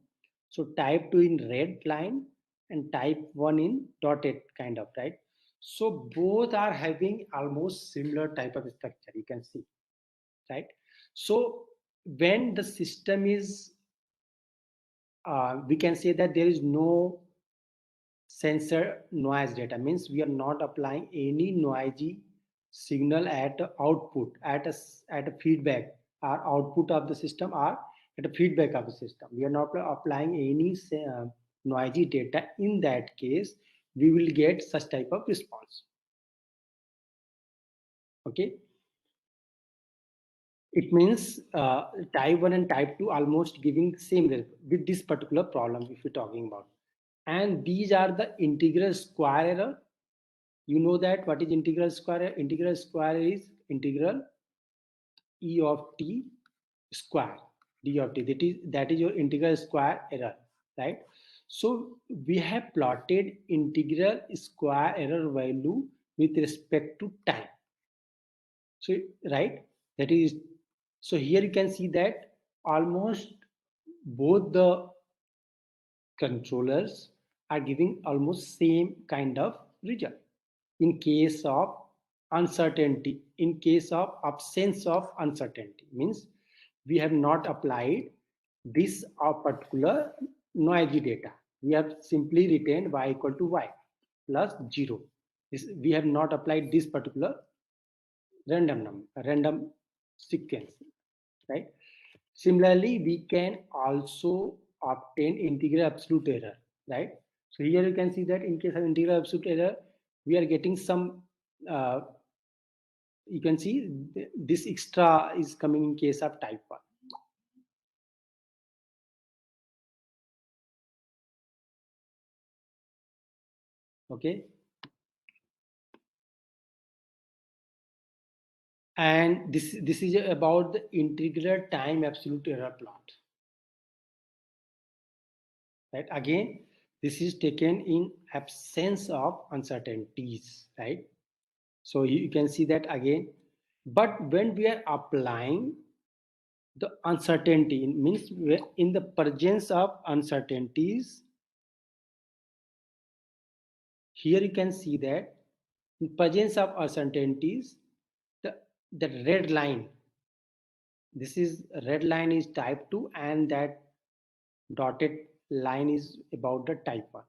So type 2 in red line and type 1 in dotted kind of, right? So both are having almost similar type of structure, you can see, right? So when the system is, we can say that there is no sensor noise data, means we are not applying any noisy signal at output, at a feedback or output of the system, or at a feedback of the system. We are not applying any noisy data. In that case, we will get such type of response. Okay, it means type 1 and type 2 almost giving the same result with this particular problem if we're talking about. And these are the integral square error. You know that what is integral square error? Integral square is integral E of t square d of t. That is your integral square error, right? So we have plotted integral square error value with respect to time. So right, that is, so here you can see that almost both the controllers are giving almost same kind of result. In case of uncertainty, in case of absence of uncertainty, means we have not applied this particular noisy data. We have simply retained y equal to y plus 0. We have not applied this particular random sequence, right? Similarly, we can also obtain integral absolute error, right? So here you can see that in case of integral absolute error, we are getting some, you can see this extra is coming in case of type 1. Okay. And this is about the integral time absolute error plot. Right, again this is taken in absence of uncertainties, right? So you can see that again, but when we are applying the uncertainty, it means in the presence of uncertainties, here you can see that in presence of uncertainties, the red line, this is red line is type 2, and that dotted line is about the type 1.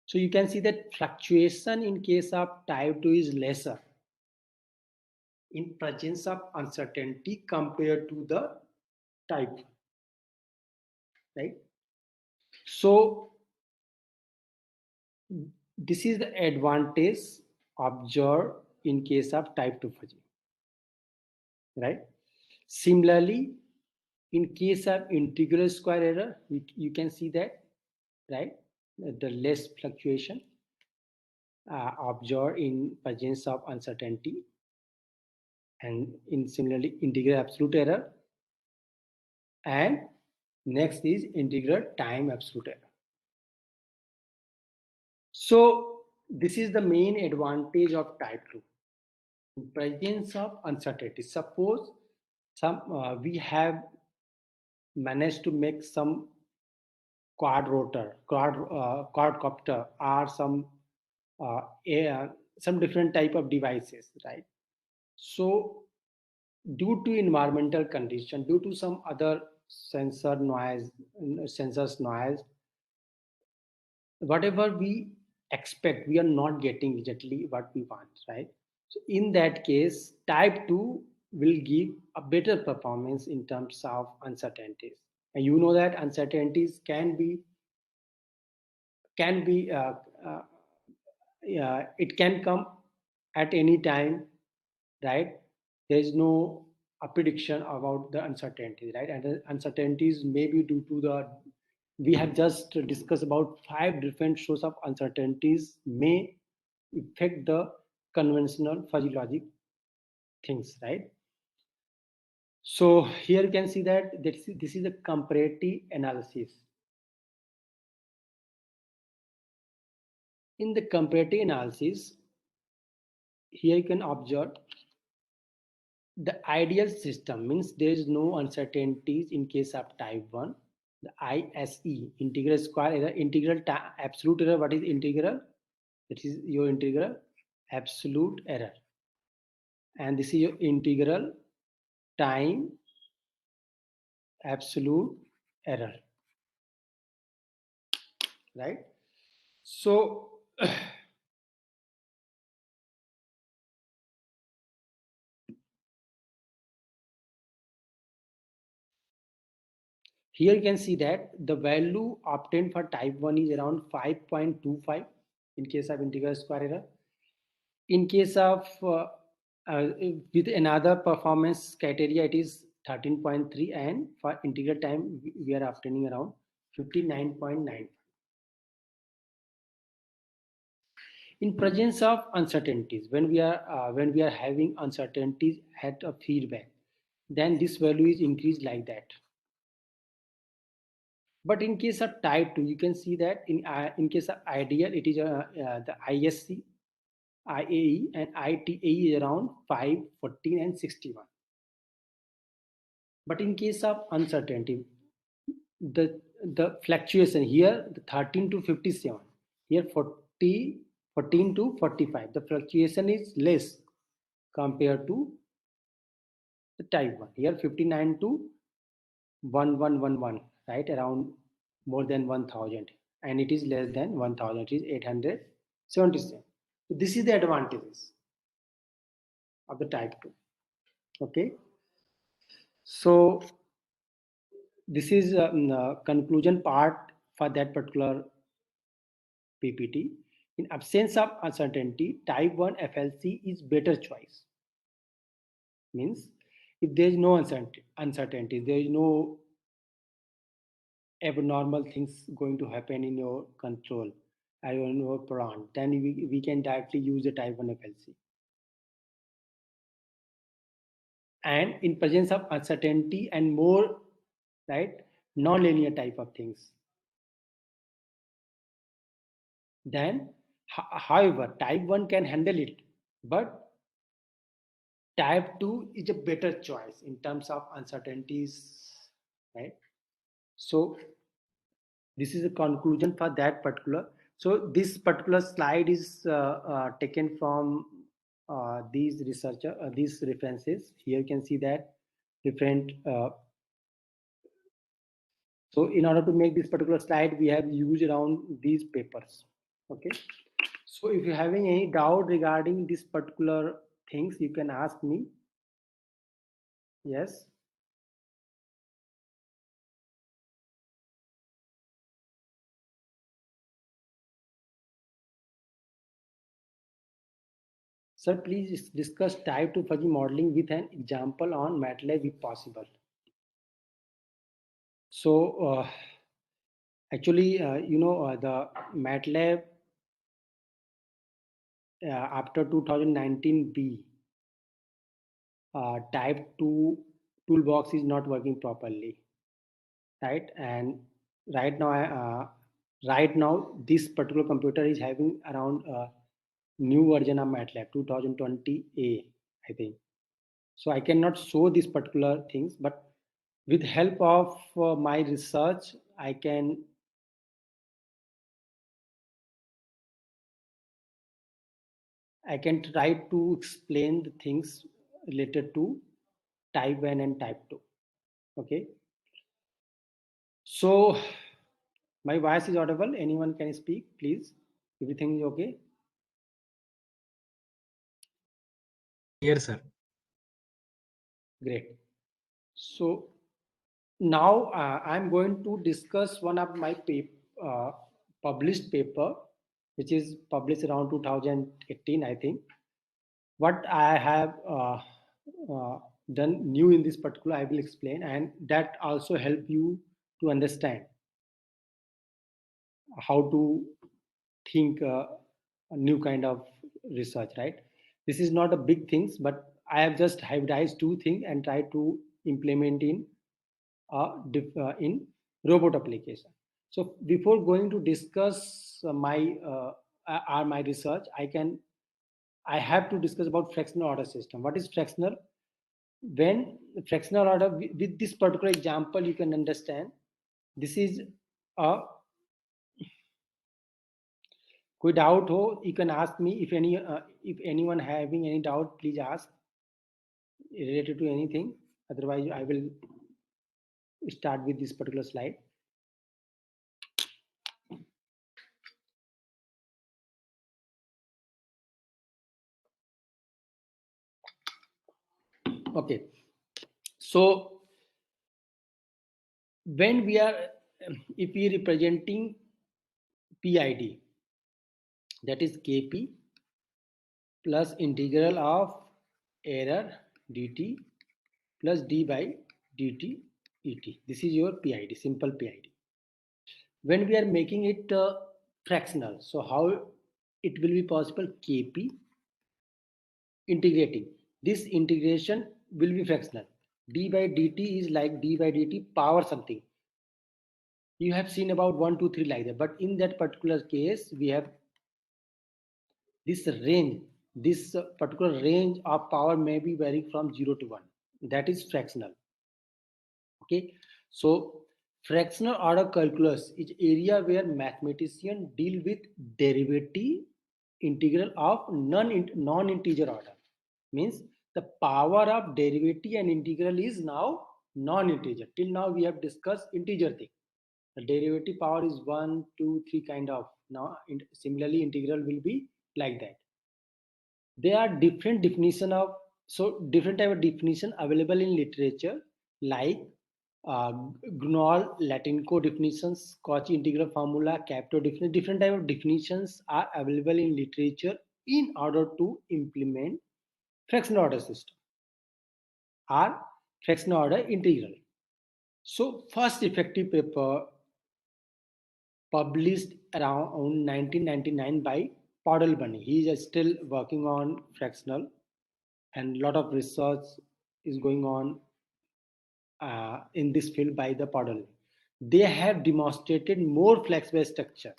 So you can see that fluctuation in case of type 2 is lesser, in presence of uncertainty compared to the type, right? So this is the advantage observed in case of type 2 fuzzy, right? Similarly, in case of integral square error, you can see that, right? The less fluctuation observed in presence of uncertainty, and in similarly integral absolute error, and next is integral time absolute error. So this is the main advantage of type 2. In presence of uncertainty, suppose we have managed to make some quadcopter, or some different type of devices, right? So due to environmental condition, due to some other sensors noise, whatever we expect, we are not getting exactly what we want, right? So in that case, type 2 will give a better performance in terms of uncertainties. And you know that uncertainties can be uh, it can come at any time, right? There is no a prediction about the uncertainty, right? And the uncertainties may be due to the, we have just discussed about 5 different sources of uncertainties may affect the conventional fuzzy logic things, right? So here you can see that this is a comparative analysis. In the comparative analysis, here you can observe the ideal system means there is no uncertainties in case of type 1. The ISE, integral square error, absolute error. What is integral? It is your integral absolute error. And this is your integral time absolute error, right? So here you can see that the value obtained for type 1 is around 5.25 in case of integral square error. In case of with another performance criteria, it is 13.3, and for integral time we are obtaining around 59.9. In presence of uncertainties, when we are having uncertainties at a feedback, then this value is increased like that. But in case of type 2, you can see that in case of ideal, it is the ISC, IAE, and ITAE is around 5, 14, and 61. But in case of uncertainty, the fluctuation here, the 13 to 57, here 14 to 45, the fluctuation is less compared to the type 1. Here 59 to 1111, right, around more than 1000, and it is less than 1000, it is 877. So this is the advantages of the type 2. Okay, so this is conclusion part for that particular PPT. In absence of uncertainty, type 1 FLC is better choice. Means if there is no uncertainty, there is no abnormal things going to happen in your control or in your plant, then we can directly use the type 1 FLC. And in presence of uncertainty and more, right, non-linear type of things, then however type 1 can handle it, but type 2 is a better choice in terms of uncertainties, right? So this is a conclusion for that particular. So this particular slide is taken from these these references. Here you can see that different. So in order to make this particular slide, we have used around these papers. Okay. So if you're having any doubt regarding this particular things, you can ask me. Yes. Sir, please discuss type 2 fuzzy modeling with an example on MATLAB if possible. So, actually, the MATLAB after 2019 B type 2 toolbox is not working properly, right? And right now, right now, this particular computer is having around new version of MATLAB 2020A, I think. So I cannot show these particular things, but with help of my research, I can try to explain the things related to type 1 and type 2. Okay. So my voice is audible. Anyone can speak, please. Everything is okay. Yes, sir. Great. So now I'm going to discuss one of my published paper, which is published around 2018, I think. What I have done new in this particular, I will explain, and that also help you to understand how to think a new kind of research, right? This is not a big things, but I have just hybridized two things and try to implement in robot application. So before going to discuss my research, I have to discuss about fractional order system. What is fractional? When fractional order, with this particular example, you can understand this is a कोई doubt हो, you can ask me. If anyone having any doubt, please ask related to anything. Otherwise, I will start with this particular slide. Okay. So when we are, if we are representing PID, that is KP plus integral of error dt plus d by dt et. This is your PID, simple PID. When we are making it fractional, so how it will be possible? KP integrating. This integration will be fractional. D by dt is like d by dt power something. You have seen about 1, 2, 3 like that, but in that particular case, we have this range. This particular range of power may be varying from 0 to 1. That is fractional. Okay, so fractional order calculus is area where mathematicians deal with derivative integral of non-integer order. Means the power of derivative and integral is now non-integer. Till now we have discussed integer thing. The derivative power is 1, 2, 3 kind of. Now similarly integral will be like that. There are different definition of, so different type of definition available in literature, like Gnol, Latinco definitions, Cauchy integral formula, Capito definition. Different type of definitions are available in literature in order to implement fractional order system or fractional order integral. So first effective paper published around 1999 by Podolbany. He is still working on fractional, and a lot of research is going on in this field by the Podolbany. They have demonstrated more flexible structure,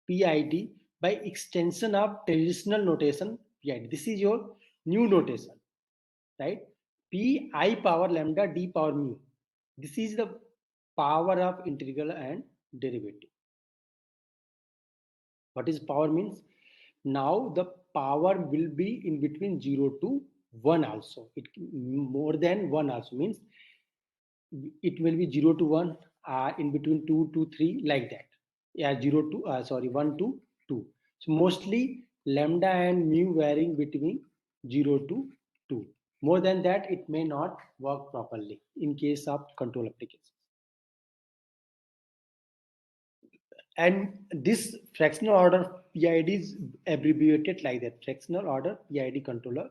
PID, by extension of traditional notation PID. This is your new notation, right? Pi power lambda d power mu. This is the power of integral and derivative. What is power means? Now the power will be in between 0 to 1 also. It more than 1 also means it will be 0 to 1, in between 2 to 3 like that. Yeah, 1 to 2. So mostly lambda and mu varying between 0 to 2. More than that, it may not work properly in case of control applications. And this fractional order PID is abbreviated like that, fractional order PID controller.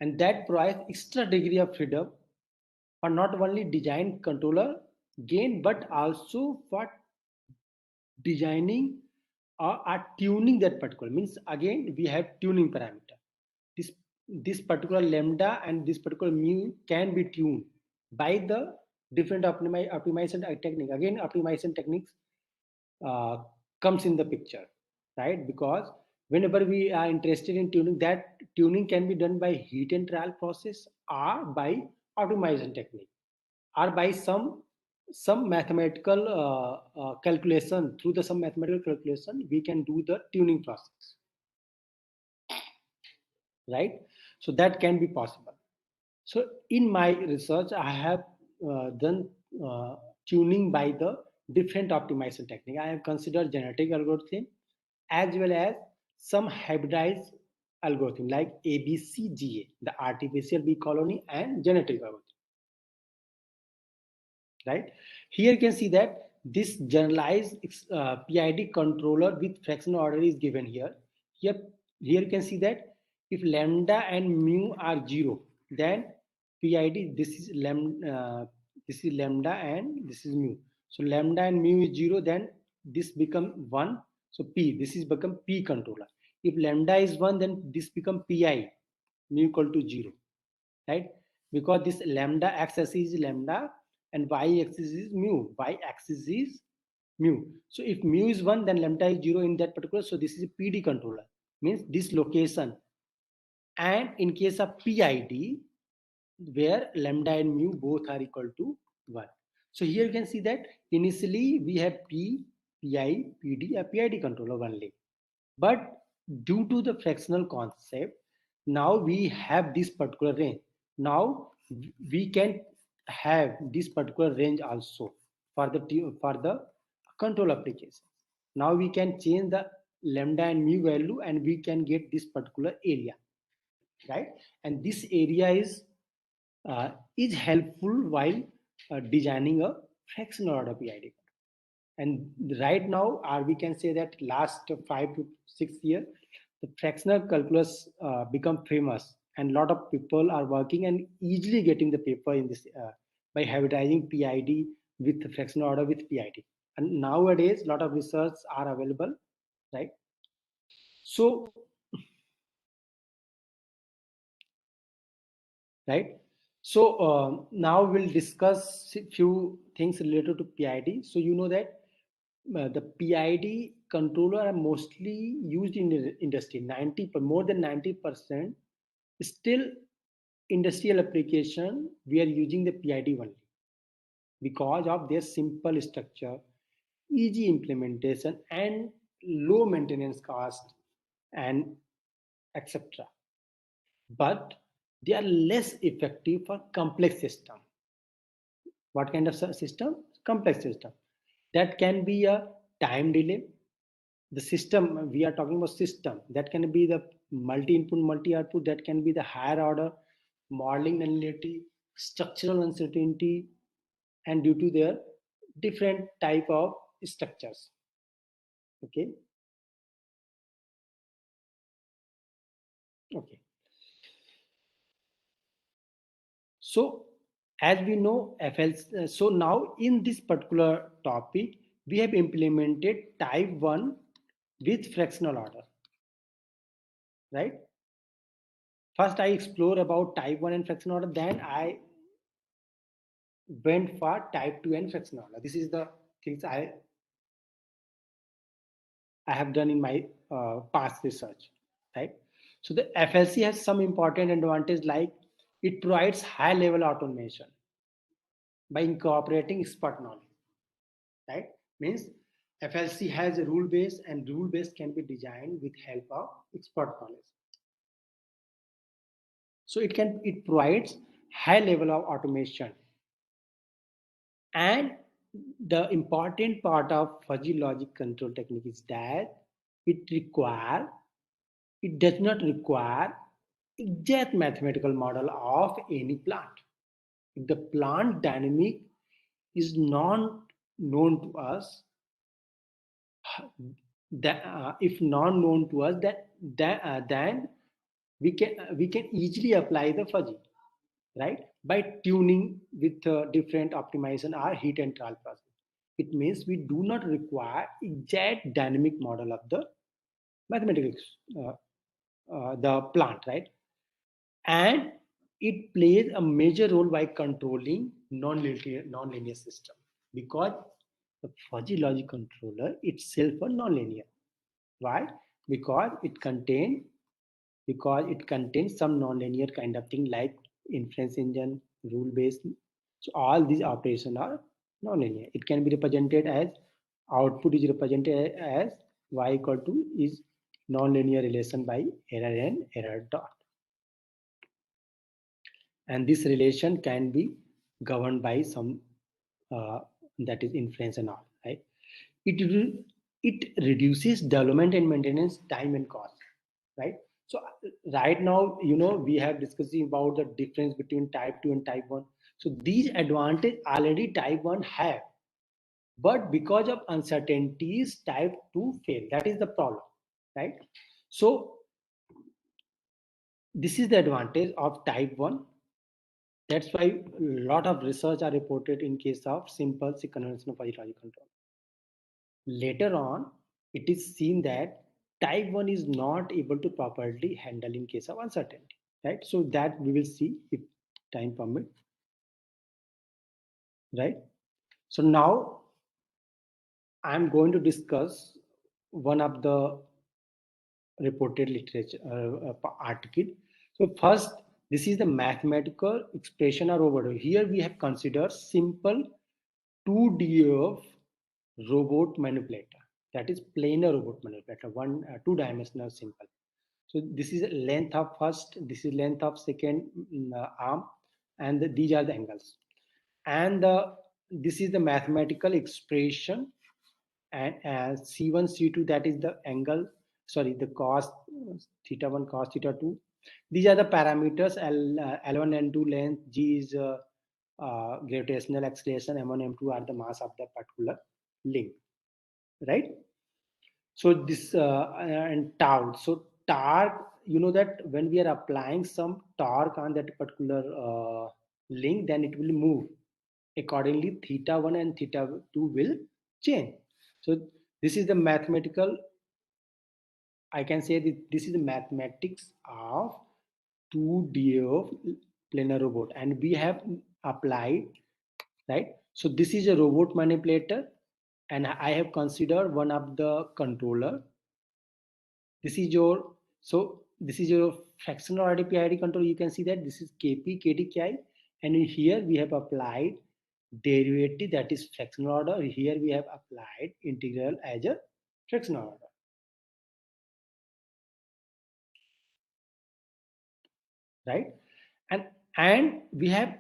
And that provides extra degree of freedom for not only design controller gain, but also for designing or tuning that particular. Means again, we have tuning parameter. This particular lambda and this particular mu can be tuned by the different optimization technique. Again, optimization techniques uh, comes in the picture, right? Because whenever we are interested in tuning, that tuning can be done by heat and trial process or by optimization technique or by some mathematical calculation. Through the some mathematical calculation we can do the tuning process, right? So that can be possible. So in my research I have done tuning by the different optimization technique. I have considered genetic algorithm as well as some hybridized algorithm like ABCGA, the artificial bee colony and genetic algorithm. Right here you can see that this generalized PID controller with fractional order is given here. Here you can see that if lambda and mu are 0, then PID, this is lambda and this is mu. So lambda and mu is 0, then this become 1. So P, this is become P controller. If lambda is 1, then this become PI, mu equal to 0, right? Because this lambda x-axis is lambda and y-axis is mu. Y-axis is mu. So if mu is 1, then lambda is 0 in that particular. So this is a PD controller, means this location. And in case of PID, where lambda and mu both are equal to 1. So here you can see that initially we have P, PI, PD, a PID controller only. But due to the fractional concept, now we have this particular range. Now we can have this particular range also for the control application. Now we can change the lambda and mu value and we can get this particular area, right? And this area is helpful while designing a fractional order PID. And right now, we can say that last 5 to 6 years, the fractional calculus become famous, and a lot of people are working and easily getting the paper in this by hybridizing PID with the fractional order with PID. And nowadays, a lot of research are available, right? So, right. So now we'll discuss a few things related to PID. So you know that the PID controller are mostly used in the industry. More than 90% still industrial application we are using the PID only because of their simple structure, easy implementation, and low maintenance cost, and etc. But they are less effective for complex system. What kind of system? Complex system. That can be a time delay. The system, we are talking about system, that can be the multi-input, multi-output, that can be the higher order, modeling nonlinearity, structural uncertainty, and due to their different type of structures. Okay. Okay. So as we know FL, so now in this particular topic, we have implemented type 1 with fractional order, right? First I explore about type 1 and fractional order, then I went for type 2 and fractional order. This is the things I have done in my past research, right? So the FLC has some important advantage, like it provides high level automation by incorporating expert knowledge, right? Means FLC has a rule base, and rule base can be designed with help of expert knowledge. So it provides high level of automation. And the important part of fuzzy logic control technique is that it does not require exact mathematical model of any plant. If the plant dynamic is not known to us, if not known to us, then we can easily apply the fuzzy, right? By tuning with different optimization or heat and trial process. It means we do not require exact dynamic model of the mathematics, the plant, right? And it plays a major role by controlling non-linear system, because the fuzzy logic controller itself a non-linear. Why? Because it contains some non-linear kind of thing like inference engine, rule based. So all these operations are non-linear. It can be represented as output is represented as y equal to is non-linear relation by error and error dot. And this relation can be governed by some that is inference and all, right? It reduces development and maintenance time and cost, right? So right now, we have discussing about the difference between type 2 and type 1. So these advantage already type 1 have, but because of uncertainties, type 2 fail. That is the problem, right? So this is the advantage of type 1. That's why a lot of research are reported in case of simple conventional fuzzy logic control. Later on, it is seen that type 1 is not able to properly handle in case of uncertainty, right? So that we will see if time permit, right? So now I'm going to discuss one of the reported literature article. So first, this is the mathematical expression or overview. Here we have considered simple 2D of robot manipulator, that is planar robot manipulator, one two-dimensional simple. So this is length of first, this is length of second arm, and these are the angles. And this is the mathematical expression, and C1 C2, that is the angle, sorry, the cos theta 1 cos theta 2. These are the parameters, L1 and 2 length, G is gravitational acceleration, M1 M2 are the mass of the particular link, right? So this and tau. So torque, that when we are applying some torque on that particular link, then it will move accordingly. Theta 1 and theta 2 will change. So this is the mathematical, I can say that this is the mathematics of 2D of planar robot, and we have applied, right? So this is a robot manipulator, and I have considered one of the controller. This is your fractional order PID control. You can see that this is KP, KD, KI, and here we have applied derivative, that is fractional order. Here we have applied integral as a fractional order. Right? And we have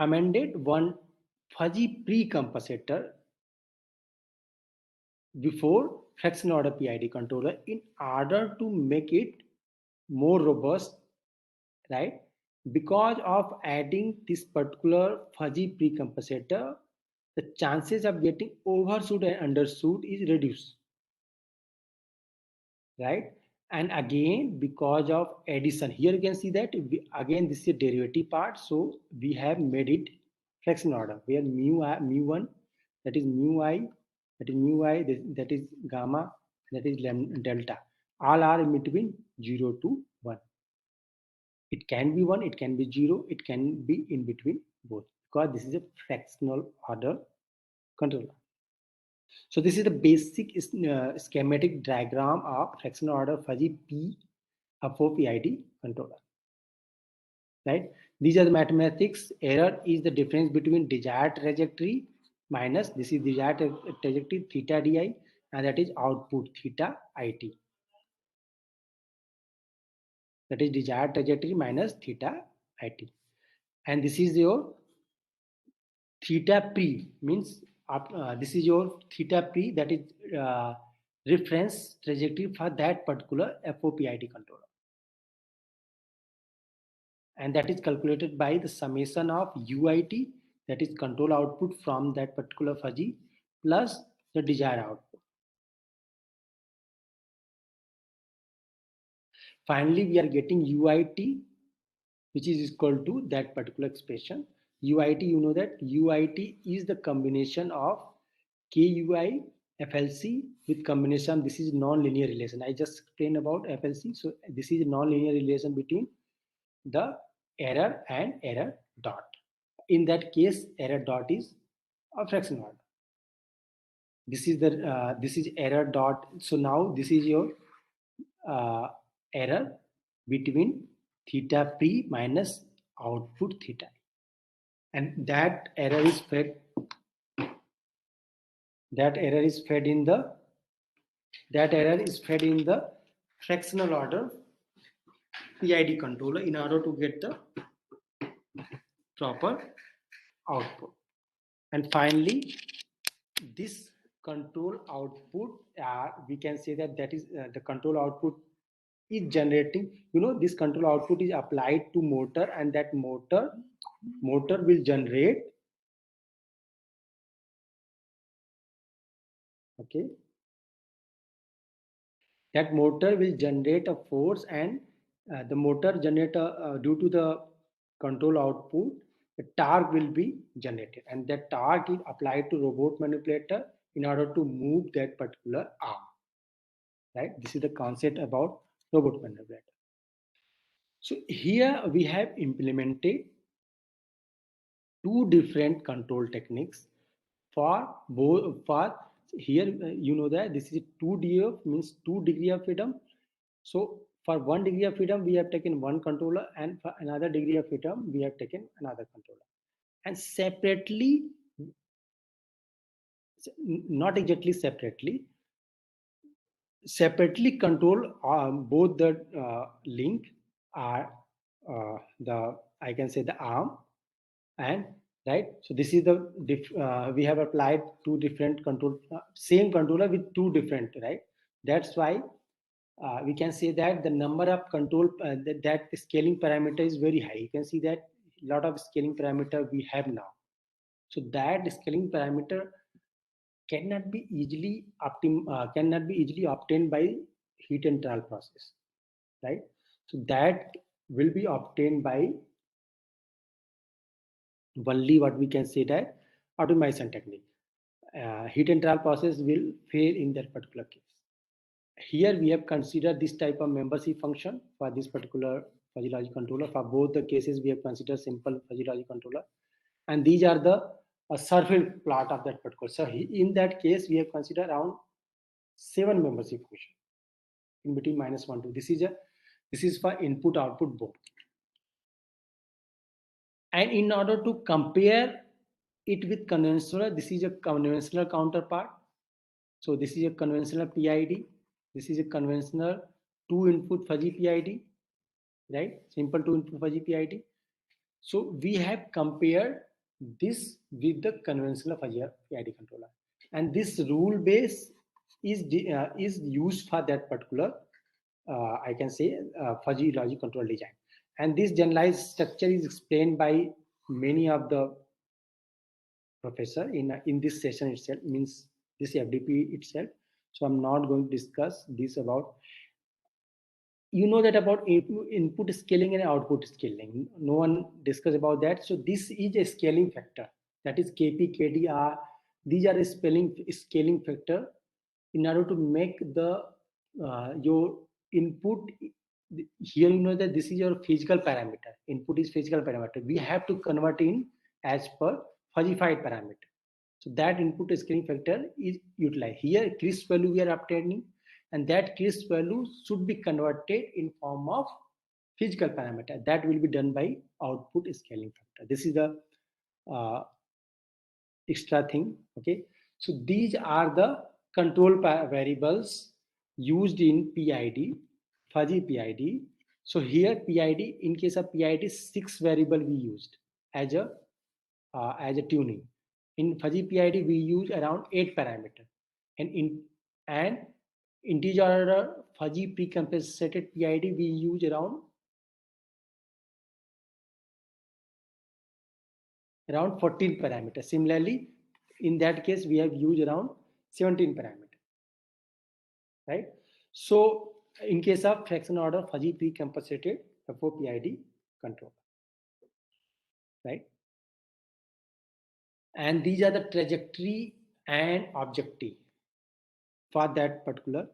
amended one fuzzy pre-compensator before fractional order PID controller in order to make it more robust, right? Because of adding this particular fuzzy pre-compensator, the chances of getting overshoot and undershoot is reduced, right? And again, because of addition, here you can see that again this is a derivative part, so we have made it fractional order where mu1, that is mu I, that is mu I, that is gamma, that is delta, all are in between 0 to 1. It can be 1, it can be 0, it can be in between both, because this is a fractional order controller. So this is the basic schematic diagram of fractional order fuzzy P for PID controller, right? These are the mathematics. Error is the difference between desired trajectory minus, this is desired trajectory theta di, and that is output theta it. That is desired trajectory minus theta it. And this is your theta pre, means this is your theta pre, that is reference trajectory for that particular FOPID controller. and that is calculated by the summation of UIT, that is control output from that particular fuzzy, plus the desired output. Finally, we are getting UIT, which is equal to that particular expression. UIT, you know that UIT is the combination of KUI FLC with combination. This is non-linear relation. I just explained about FLC. So this is a non-linear relation between the error and error dot. In that case, error dot is a fraction order. This is error dot. So now this is your error between theta p minus output theta, and that error is fed. That error is fed in the fractional order PID controller in order to get the proper output. And finally, this control output, we can say that is the control output is generating. This control output is applied to motor, and that motor will generate, okay, that motor will generate a force, and the motor generator, due to the control output, the torque will be generated, and that torque is applied to robot manipulator in order to move that particular arm, right? This is the concept about robot manipulator. So here we have implemented two different control techniques for both. Here, you know that this is 2DF, means 2 degree of freedom. So for 1 degree of freedom, we have taken one controller, and for another degree of freedom, we have taken another controller. And separately, not exactly separately control both the link are I can say the arm, and right. So this is the we have applied two different control, same controller with two different, right? That's why we can say that the number of control that scaling parameter is very high. You can see that a lot of scaling parameter we have now. So that scaling parameter cannot be easily obtained by heat and trial process, right? So that will be obtained by only what we can say that automation technique. Heat and trial process will fail in that particular case. Here we have considered this type of membership function for this particular fuzzy logic controller. For both the cases, we have considered simple fuzzy logic controller, and these are the surface plot of that particular. So in that case, we have considered around 7 membership function in between -1 to. This is for input output both. And in order to compare it with conventional, this is a conventional counterpart. So this is a conventional PID. This is a conventional 2-input fuzzy PID, right? Simple 2-input fuzzy PID. So we have compared this with the conventional fuzzy PID controller, and this rule base is used for that particular I can say fuzzy logic control design. And this generalized structure is explained by many of the professor in this session itself, means this FDP itself. So I'm not going to discuss this about. You know that about input scaling and output scaling. No one discuss about that. So this is a scaling factor, that is KP, KDR. These are a scaling factor in order to make the your input. Here you know that this is your physical parameter. Input is physical parameter. We have to convert in as per fuzzified parameter. So that input scaling factor is utilized. Here crisp value we are obtaining, and that crisp value should be converted in form of physical parameter. That will be done by output scaling factor. This is the extra thing. Okay, so these are the control variables used in PID, fuzzy PID. So here PID, in case of PID, 6 variable we used as a tuning. In fuzzy PID we use around 8 parameter, and integer order fuzzy precompensated PID we use around around 14 parameters. Similarly, in that case, we have used around 17 parameters, right? So in case of fraction order fuzzy pre-compensated FOPID controller, right? And these are the trajectory and objective for that particular.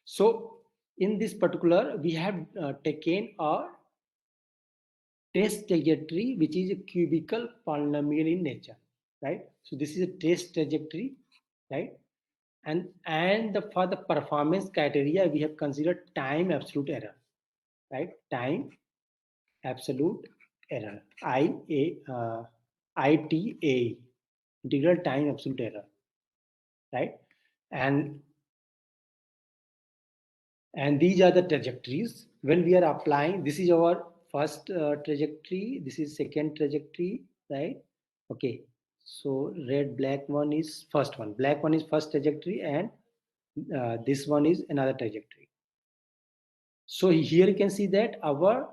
So in this particular, we have taken a test trajectory, which is a cubical polynomial in nature, right? So this is a test trajectory, right? And for the performance criteria, we have considered time absolute error, right? Time absolute error, ITA, integral time absolute error, right? And these are the trajectories when we are applying. This is our first trajectory, this is second trajectory, right? Okay, so red black one is first one, black one is first trajectory, and this one is another trajectory. So here you can see that our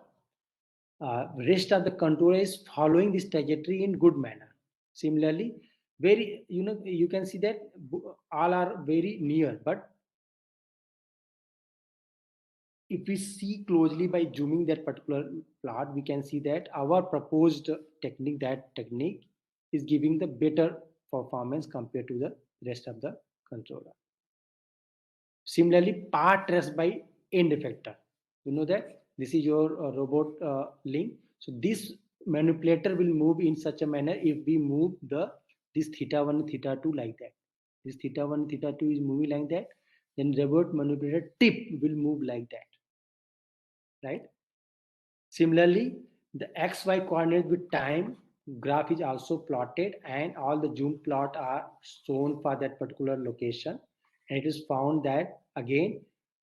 rest of the controller is following this trajectory in good manner. Similarly, very, you can see that all are very near, but if we see closely by zooming that particular plot, we can see that our proposed technique, that technique is giving the better performance compared to the rest of the controller. Similarly, part rest by end effector. You know that this is your robot link. So this manipulator will move in such a manner if we move this theta 1, theta 2 like that. This theta 1, theta 2 is moving like that. Then robot manipulator tip will move like that. Right? Similarly, the XY coordinate with time graph is also plotted, and all the zoom plot are shown for that particular location. And it is found that again,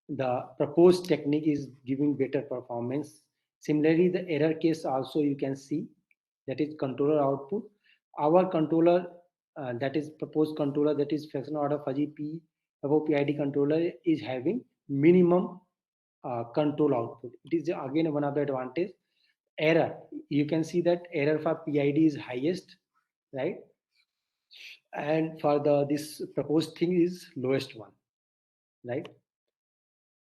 the proposed technique is giving better performance. Similarly, the error case also you can see, that is controller output. Our controller, that is proposed controller, that is fraction order fuzzy FOPID controller, is having minimum control output. It is again one of the advantage. Error, you can see that error for PID is highest, right? And for this proposed thing is lowest one, right?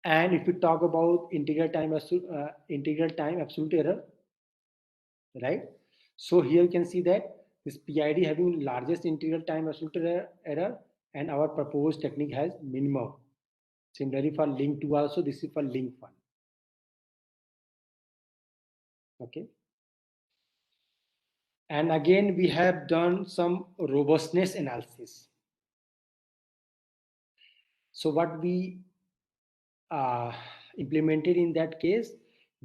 And if we talk about integral time absolute error, right? So here you can see that this PID having largest integral time absolute error, and our proposed technique has minimum. Similarly for link 2 also, this is for link 1. Okay. And again, we have done some robustness analysis. So what we implemented in that case,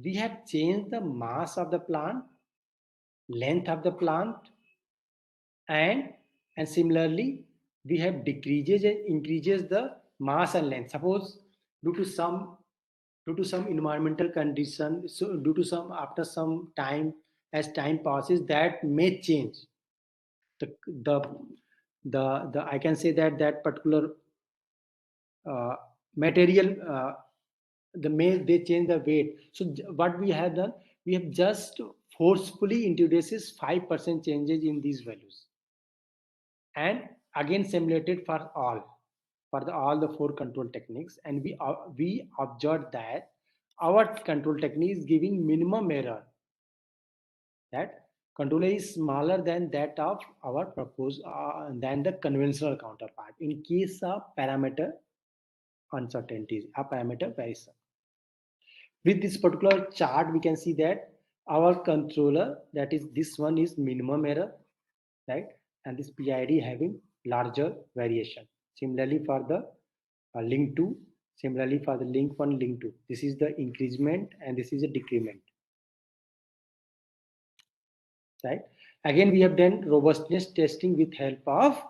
we have changed the mass of the plant, length of the plant, and similarly we have decreases and increases the mass and length. Suppose due to some environmental condition, so due to some, after some time, as time passes, that may change the I can say that that particular material, they change the weight. So what we have done, we have just forcefully introduces 5% changes in these values, and again simulated for all the 4 control techniques, and we observed that our control technique is giving minimum error. That controller is smaller than that of our proposed than the conventional counterpart in case of parameter uncertainties, a parameter variation. With this particular chart, we can see that our controller, that is this one, is minimum error, right? And this PID having larger variation. Similarly for the link 2, similarly for the link 1, link 2, this is the increment and this is a decrement, right? Again, we have done robustness testing with help of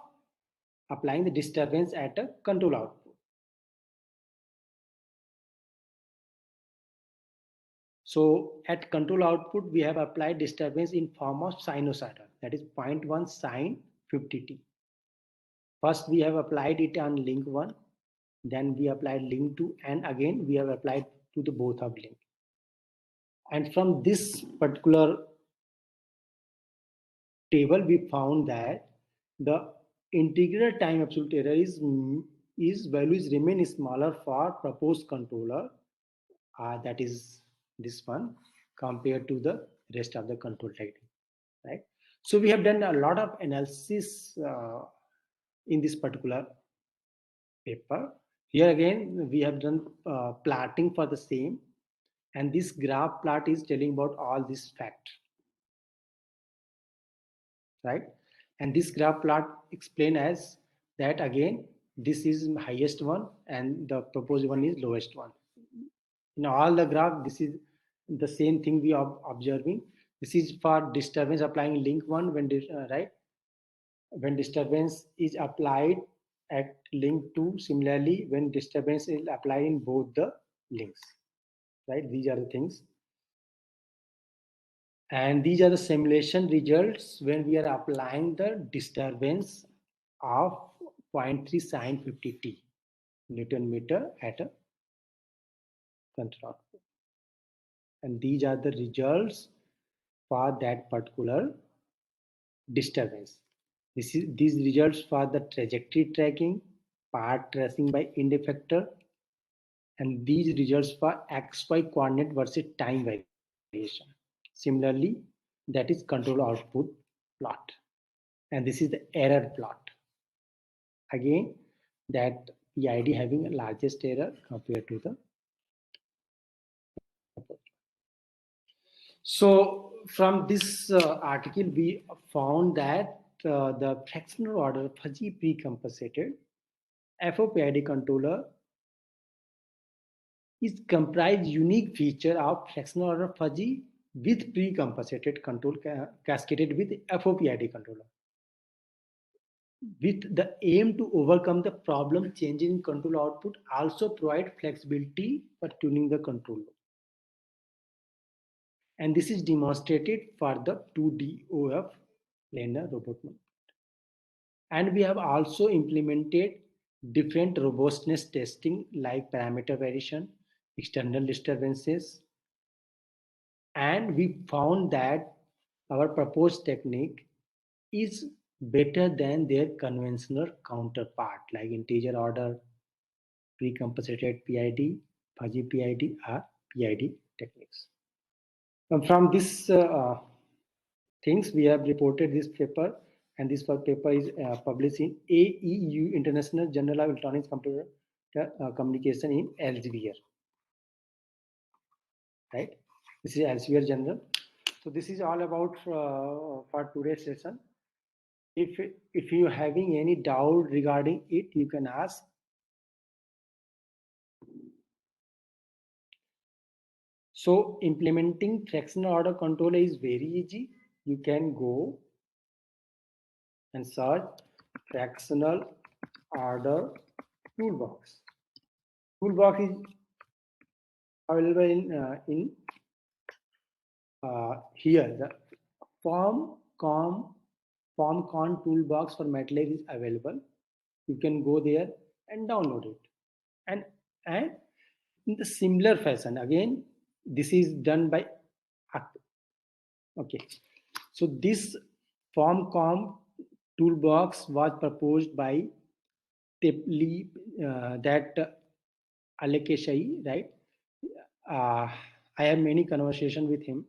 applying the disturbance at a control output. So at control output, we have applied disturbance in form of sinusoidal, that is 0.1 sine 50t. First, we have applied it on link 1, then we applied link 2, and again we have applied to the both of link. And from this particular table, we found that the integral time absolute error is values remain smaller for proposed controller, that is this one, compared to the rest of the control technique, right? So we have done a lot of analysis in this particular paper. Here again, we have done plotting for the same, and this graph plot is telling about all this fact, right? And this graph plot explain as that again, this is highest one and the proposed one is lowest one. In all the graph, this is the same thing we are observing. This is for disturbance applying link one when right, when disturbance is applied at link 2, similarly when disturbance is applied in both the links, right? These are the things, and these are the simulation results when we are applying the disturbance of 0.3 sine 50t Newton meter at a control output, and these are the results for that particular disturbance. These results for the trajectory tracking, path tracing by end effector, and these results for XY coordinate versus time variation. Similarly, that is control output plot, and this is the error plot. Again, that PID having a largest error compared to the. So from this article, we found that the fractional order fuzzy pre-compensated FOPID controller is comprised unique feature of fractional order fuzzy with pre-compensated control cascaded with FOPID controller, with the aim to overcome the problem changing in control output, also provide flexibility for tuning the control. And this is demonstrated for the 2DOF planar robot mode. And we have also implemented different robustness testing like parameter variation, external disturbances, and we found that our proposed technique is better than their conventional counterpart like integer order, pre-compensated PID, fuzzy PID, or PID techniques. And from this things, we have reported this paper, and this paper is published in AEU, International Journal of Electronics Computer Communication in Elsevier, right? This is Elsevier Journal. So this is all about for today's session. If you having any doubt regarding it, you can ask. So implementing fractional order controller is very easy. You can go and search fractional order toolbox. Toolbox is available in here. The FormCon toolbox for MATLAB is available. You can go there and download it. And in the similar fashion, again, this is done by, okay. So this FormCon toolbox was proposed by Tepli, Alekeshai, right? I have many conversations with him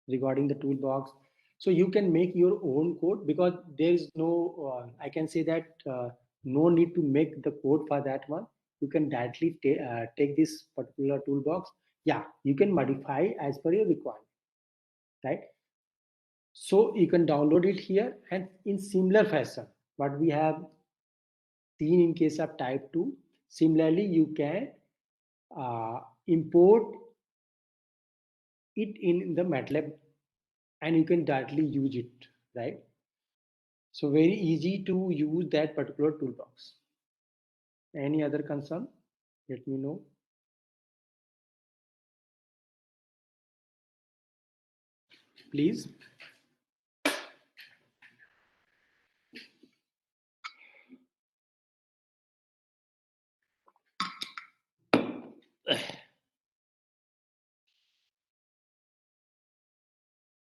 regarding the toolbox. So you can make your own code because there is no, I can say that no need to make the code for that one. You can directly take this particular toolbox. Yeah, you can modify as per your requirement, right? So you can download it here, and in similar fashion, what we have seen in case of type 2, similarly, you can import it in the MATLAB and you can directly use it, right? So very easy to use that particular toolbox. Any other concern? Let me know. Please.